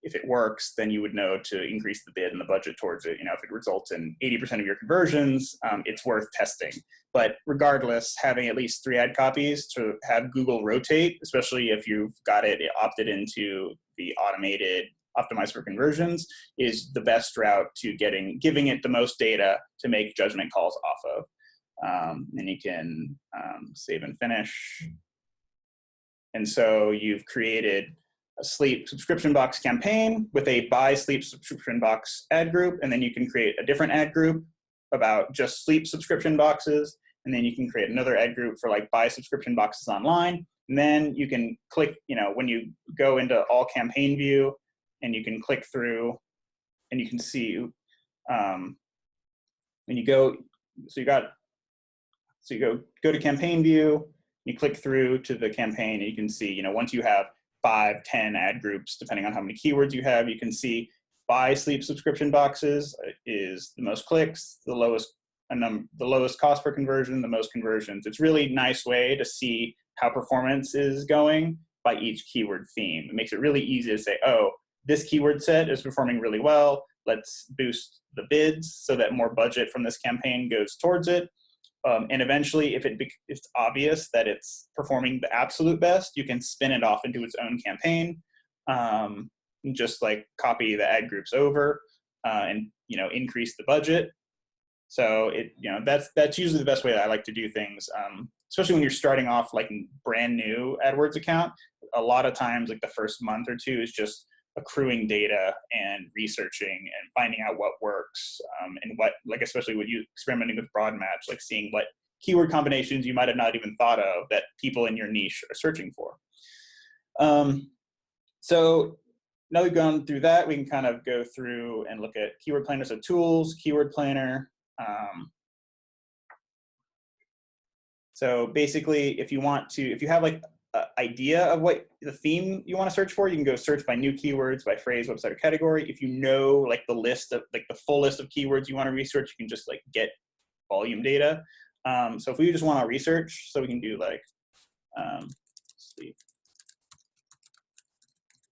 if it works, then you would know to increase the bid and the budget towards it. If it results in 80% of your conversions, it's worth testing. But regardless, having at least 3 ad copies to have Google rotate, especially if you've got it opted into the automated optimized for conversions, is the best route to giving it the most data to make judgment calls off of. And you can save and finish. And so you've created a sleep subscription box campaign with a buy sleep subscription box ad group, and then you can create a different ad group about just sleep subscription boxes, and then you can create another ad group for like buy subscription boxes online. And then you can click, when you go into all campaign view, and you can click through, and you can see when you go, go to campaign view, you click through to the campaign, and you can see, once you have 5, 10 ad groups, depending on how many keywords you have, you can see buy sleep subscription boxes is the most clicks, the lowest cost per conversion, the most conversions. It's really nice way to see how performance is going by each keyword theme. It makes it really easy to say, oh, this keyword set is performing really well. Let's boost the bids so that more budget from this campaign goes towards it. And eventually, if it's obvious that it's performing the absolute best, you can spin it off into its own campaign, and just like copy the ad groups over, and increase the budget. So that's usually the best way that I like to do things, especially when you're starting off like a brand new AdWords account. A lot of times, like the first month or two is just accruing data and researching and finding out what works, and what, like, especially when you experimenting with broad match, like seeing what keyword combinations you might have not even thought of that people in your niche are searching for. So now we've gone through that, we can kind of go through and look at keyword planner. So tools, keyword planner. So basically, if you have like an idea of what the theme you want to search for, you can go search by new keywords, by phrase, website, or category. If you know like the list of like the full list of keywords you want to research, you can just like get volume data. So if we just want to research, so we can do like sleep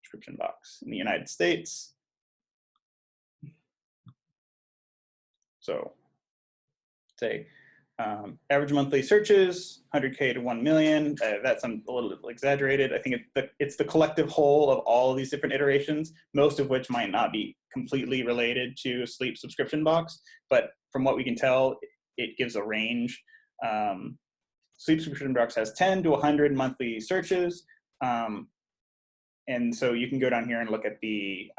subscription box in the United States. So say average monthly searches, 100K to 1 million. That's a little exaggerated. I think it's the collective whole of all of these different iterations, most of which might not be completely related to sleep subscription box, but from what we can tell, it gives a range. Sleep subscription box has 10 to 100 monthly searches. And so you can go down here and look at the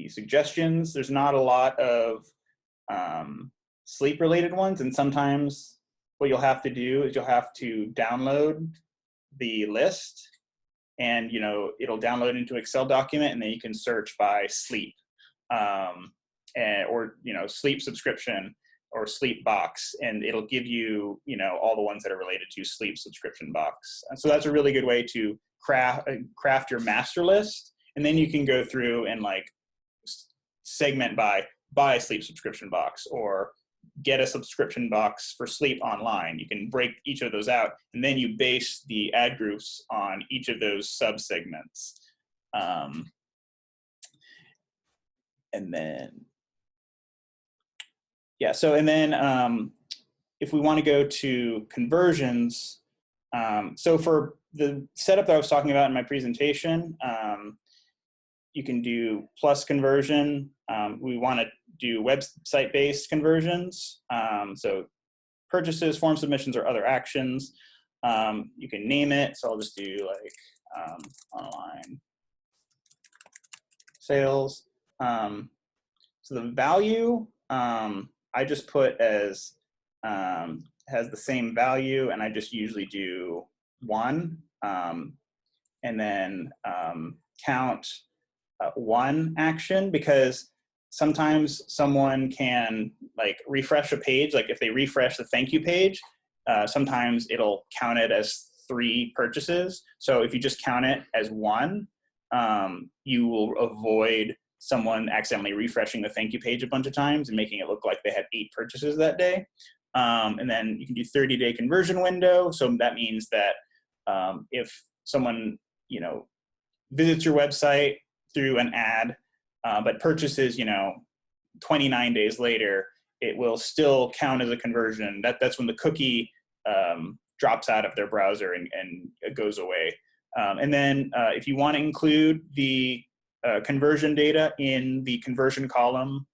suggestions. There's not a lot of sleep related ones, and sometimes what you'll have to do is you'll have to download the list, and it'll download into Excel document, and then you can search by sleep, or sleep subscription or sleep box, and it'll give you all the ones that are related to sleep subscription box. And so that's a really good way to craft your master list, and then you can go through and like segment by sleep subscription box, or get a subscription box for sleep online. You can break each of those out, and then you base the ad groups on each of those subsegments. And then, yeah, so, and then if we want to go to conversions, so for the setup that I was talking about in my presentation, you can do plus conversion. We want to do website-based conversions. So purchases, form submissions, or other actions. You can name it. So I'll just do like online sales. So the value, I just put as has the same value, and I just usually do 1, and then count 1 action, because sometimes someone can like refresh a page. Like if they refresh the thank you page, sometimes it'll count it as 3 purchases. So if you just count it as 1, you will avoid someone accidentally refreshing the thank you page a bunch of times and making it look like they had 8 purchases that day. And then you can do 30-day conversion window. So that means that if someone, visits your website through an ad, but purchases, 29 days later, it will still count as a conversion. That's when the cookie drops out of their browser and it goes away. And then if you want to include the conversion data in the conversion column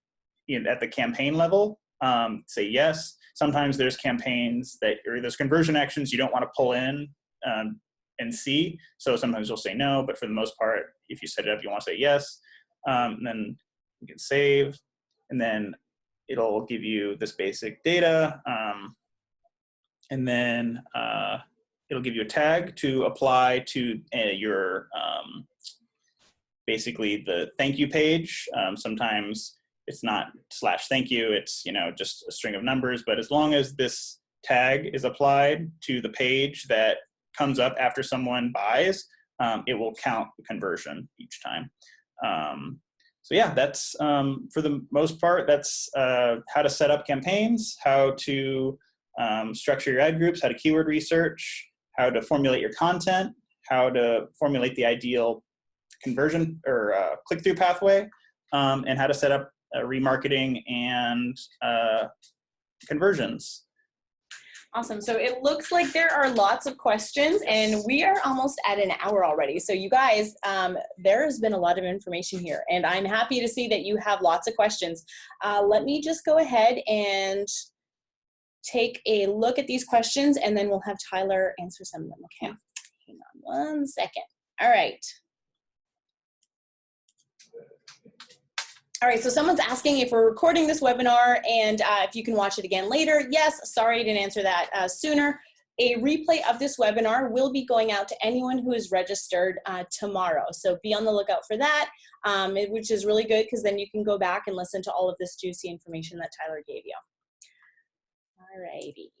at the campaign level, say yes. Sometimes there's campaigns or there's conversion actions you don't want to pull in and see. So sometimes you'll say no, but for the most part, if you set it up, you want to say yes. And then you can save, and then it'll give you this basic data. And then it'll give you a tag to apply to your, basically the thank you page. Sometimes it's not /thank you, it's just a string of numbers, but as long as this tag is applied to the page that comes up after someone buys, it will count the conversion each time. So yeah, that's for the most part, that's how to set up campaigns, how to structure your ad groups, how to keyword research, how to formulate your content, how to formulate the ideal conversion or click-through pathway, and how to set up remarketing and conversions. Awesome. So it looks like there are lots of questions, and we are almost at an hour already. So you guys, there has been a lot of information here, and I'm happy to see that you have lots of questions. Let me just go ahead and take a look at these questions, and then we'll have Tyler answer some of them. Okay. Hang on 1 second. All right. All right, so someone's asking if we're recording this webinar and if you can watch it again later. Yes, sorry I didn't answer that sooner. A replay of this webinar will be going out to anyone who is registered tomorrow. So be on the lookout for that, which is really good because then you can go back and listen to all of this juicy information that Tyler gave you. All righty.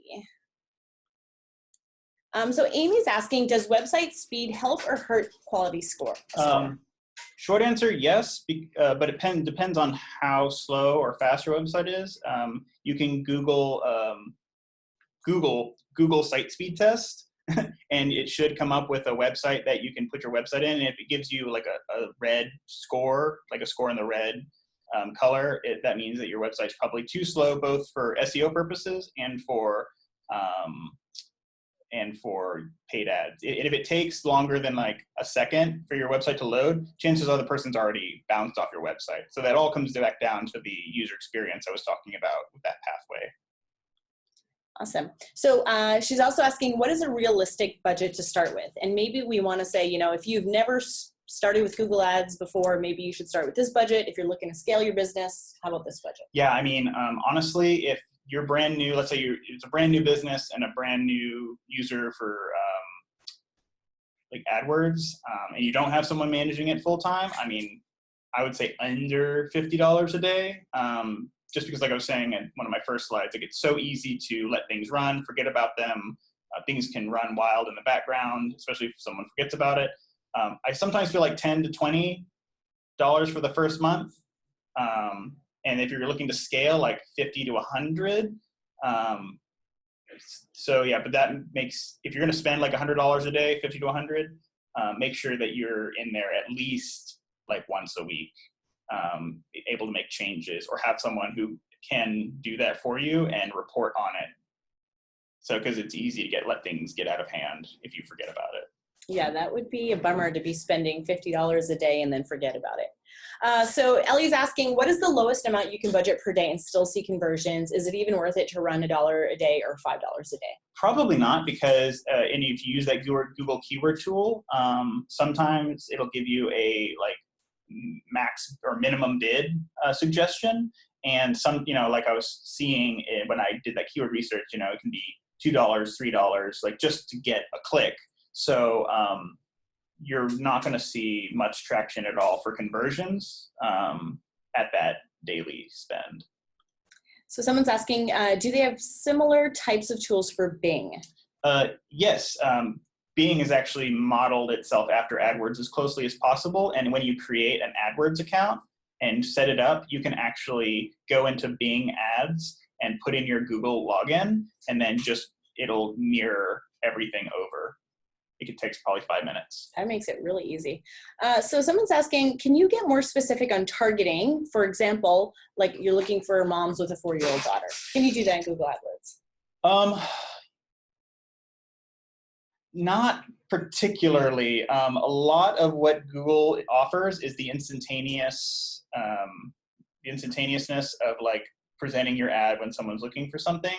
So Amy's asking, does website speed help or hurt quality score? Short answer, yes, but it depends on how slow or fast your website is. You can Google site speed test, and it should come up with a website that you can put your website in. And if it gives you like a red score, like a score in the red color, that means that your website's probably too slow, both for SEO purposes and for paid ads. And if it takes longer than like a second for your website to load, chances are the person's already bounced off your website. So that all comes back down to the user experience I was talking about with that pathway. Awesome. So she's also asking, what is a realistic budget to start with? And maybe we want to say, if you've never started with Google Ads before, maybe you should start with this budget. If you're looking to scale your business, how about this budget? Yeah, I mean, honestly, if you're brand new, let's say it's a brand new business and a brand new user for like AdWords, and you don't have someone managing it full time, I mean, I would say under $50 a day. Just because, like I was saying in one of my first slides, like it's so easy to let things run, forget about them. Things can run wild in the background, especially if someone forgets about it. I sometimes feel like $10 to $20 for the first month. And if you're looking to scale, like 50 to 100. So yeah, but that makes, if you're going to spend like $100 a day, 50 to 100, make sure that you're in there at least like once a week, able to make changes or have someone who can do that for you and report on it. So, because it's easy to let things get out of hand if you forget about it. Yeah, that would be a bummer to be spending $50 a day and then forget about it. So Ellie's asking, what is the lowest amount you can budget per day and still see conversions? Is it even worth it to run $1 a day or $5 a day? Probably not, because and if you use that Google keyword tool, sometimes it'll give you a like max or minimum bid suggestion. And some, like I was seeing when I did that keyword research, it can be $2, $3, like just to get a click. So you're not going to see much traction at all for conversions at that daily spend. So someone's asking, do they have similar types of tools for Bing? Yes. Bing has actually modeled itself after AdWords as closely as possible. And when you create an AdWords account and set it up, you can actually go into Bing ads and put in your Google login, and then it'll mirror everything over. It takes probably 5 minutes. That makes it really easy. So someone's asking, can you get more specific on targeting? For example, like you're looking for moms with a 4-year-old daughter. Can you do that in Google AdWords? Not particularly. A lot of what Google offers is the instantaneousness of like presenting your ad when someone's looking for something.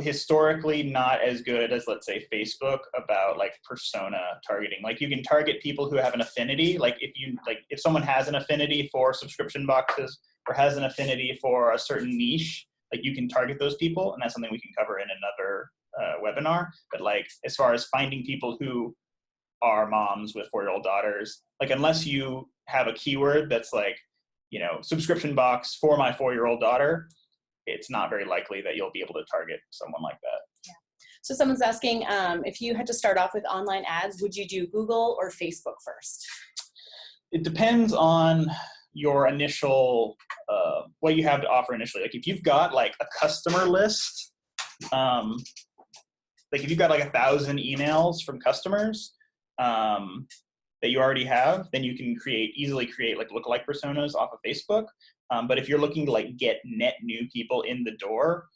Historically not as good as, let's say, Facebook about like persona targeting. Like you can target people who have an affinity. Like if someone has an affinity for subscription boxes or has an affinity for a certain niche, like you can target those people, and that's something we can cover in another webinar. But like as far as finding people who are moms with 4-year-old daughters, like unless you have a keyword that's like, subscription box for my 4-year-old daughter, it's not very likely that you'll be able to target someone like that. Yeah. So someone's asking, if you had to start off with online ads, would you do Google or Facebook first? It depends on your initial, what you have to offer initially. Like if you've got like a customer list, like if you've got like 1,000 emails from customers that you already have, then you can easily create like lookalike personas off of Facebook. But if you're looking to like get net new people in the door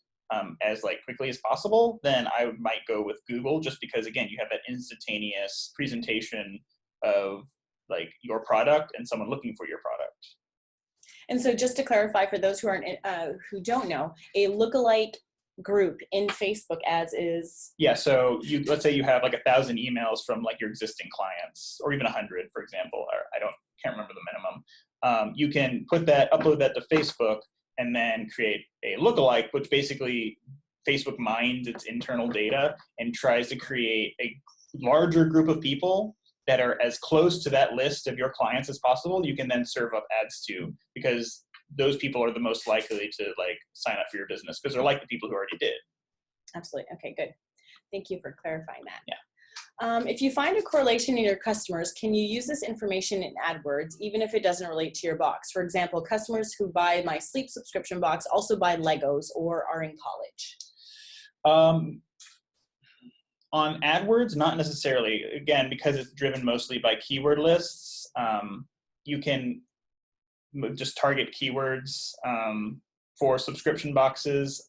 as like quickly as possible, then I might go with Google, just because again, you have that instantaneous presentation of like your product and someone looking for your product. And so just to clarify for those who aren't who don't know, a lookalike group in Facebook ads is? Yeah, so let's say you have like 1,000 emails from like your existing clients, or even 100, for example, or can't remember the minimum. You can upload that to Facebook, and then create a lookalike, which basically Facebook mines its internal data and tries to create a larger group of people that are as close to that list of your clients as possible. You can then serve up ads to, because those people are the most likely to like sign up for your business because they're like the people who already did. Absolutely. Okay, good. Thank you for clarifying that. Yeah. If you find a correlation in your customers, can you use this information in AdWords, even if it doesn't relate to your box? For example, customers who buy my sleep subscription box also buy Legos or are in college. On AdWords, not necessarily. Again, because it's driven mostly by keyword lists, you can just target keywords for subscription boxes.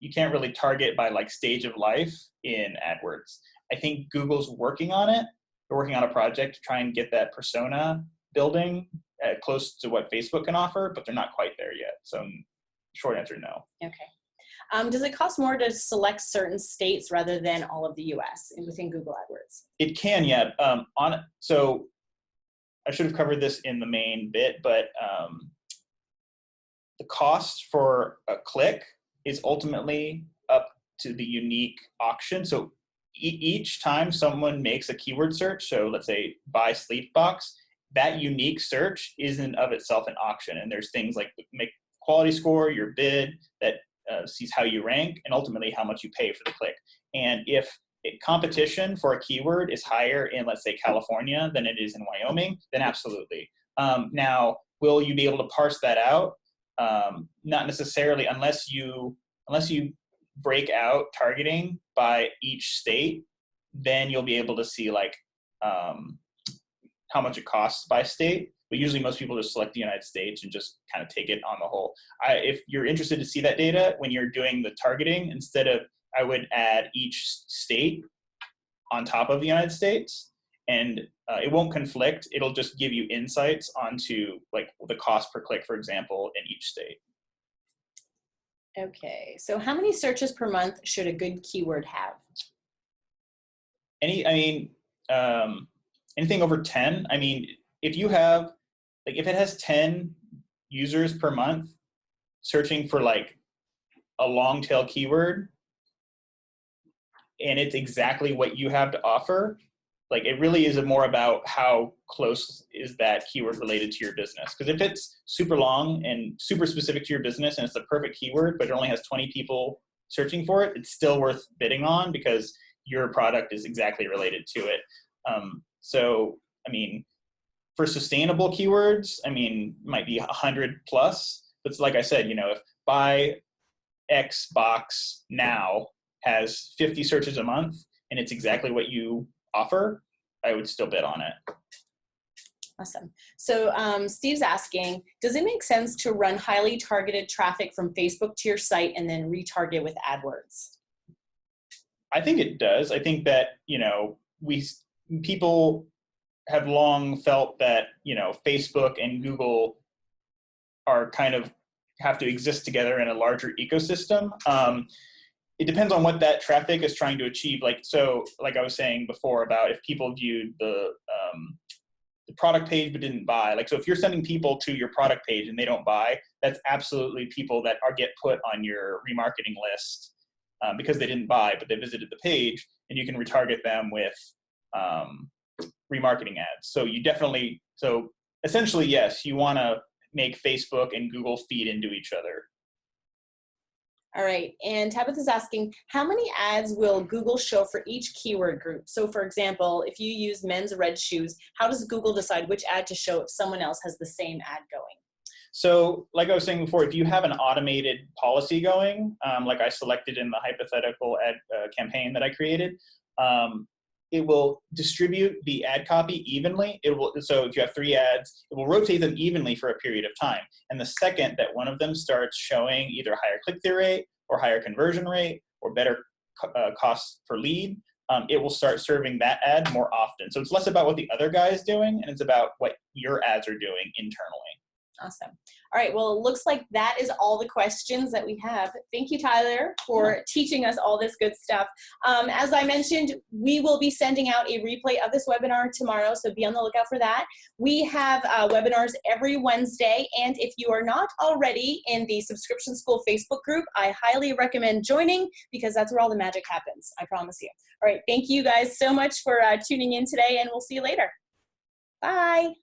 You can't really target by like stage of life in AdWords. I think Google's working on it. They're working on a project to try and get that persona building close to what Facebook can offer, but they're not quite there yet. So short answer, no. Okay. Does it cost more to select certain states rather than all of the US within Google AdWords? It can, yeah. So I should have covered this in the main bit, but the cost for a click is ultimately up to the unique auction. So each time someone makes a keyword search, so let's say buy sleep box, that unique search is in of itself an auction. And there's things like make quality score, your bid, that sees how you rank, and ultimately how much you pay for the click. And if competition for a keyword is higher in, let's say, California than it is in Wyoming, then absolutely. Now, will you be able to parse that out? Not necessarily, unless you break out targeting by each state, then you'll be able to see like how much it costs by state. But usually most people just select the United States and just kind of take it on the whole. If you're interested to see that data when you're doing the targeting, I would add each state on top of the United States, and it won't conflict. It'll just give you insights onto like the cost per click, for example, in each state. Okay, so how many searches per month should a good keyword have? Anything over 10. I mean, if it has 10 users per month searching for like a long tail keyword, and it's exactly what you have to offer, like it really is more about how close is that keyword related to your business. Because if it's super long and super specific to your business and it's the perfect keyword, but it only has 20 people searching for it, it's still worth bidding on because your product is exactly related to it. So, I mean, for sustainable keywords, I mean, might be 100 plus. But like I said, if buy X box now has 50 searches a month and it's exactly what you offer, I would still bid on it. Awesome. So Steve's asking, does it make sense to run highly targeted traffic from Facebook to your site and then retarget with AdWords? I think it does. I think that, people have long felt that, Facebook and Google are kind of have to exist together in a larger ecosystem. It depends on what that traffic is trying to achieve. Like I was saying before about if people viewed the product page but didn't buy. Like, so if you're sending people to your product page and they don't buy, that's absolutely people that get put on your remarketing list because they didn't buy, but they visited the page, and you can retarget them with remarketing ads. So essentially, yes, you want to make Facebook and Google feed into each other. All right, and Tabitha's asking, how many ads will Google show for each keyword group? So for example, if you use men's red shoes, how does Google decide which ad to show if someone else has the same ad going? So like I was saying before, if you have an automated policy going, like I selected in the hypothetical ad campaign that I created, it will distribute the ad copy evenly. So if you have 3 ads, it will rotate them evenly for a period of time. And the second that one of them starts showing either higher click-through rate or higher conversion rate or better cost per lead, it will start serving that ad more often. So it's less about what the other guy is doing, and it's about what your ads are doing internally. Awesome. All right, well, it looks like that is all the questions that we have. Thank you, Tyler, for teaching us all this good stuff. As I mentioned, we will be sending out a replay of this webinar tomorrow, so be on the lookout for that. We have webinars every Wednesday, and if you are not already in the Subscription School Facebook group, I highly recommend joining because that's where all the magic happens, I promise you. All right, thank you guys so much for tuning in today, and we'll see you later. Bye.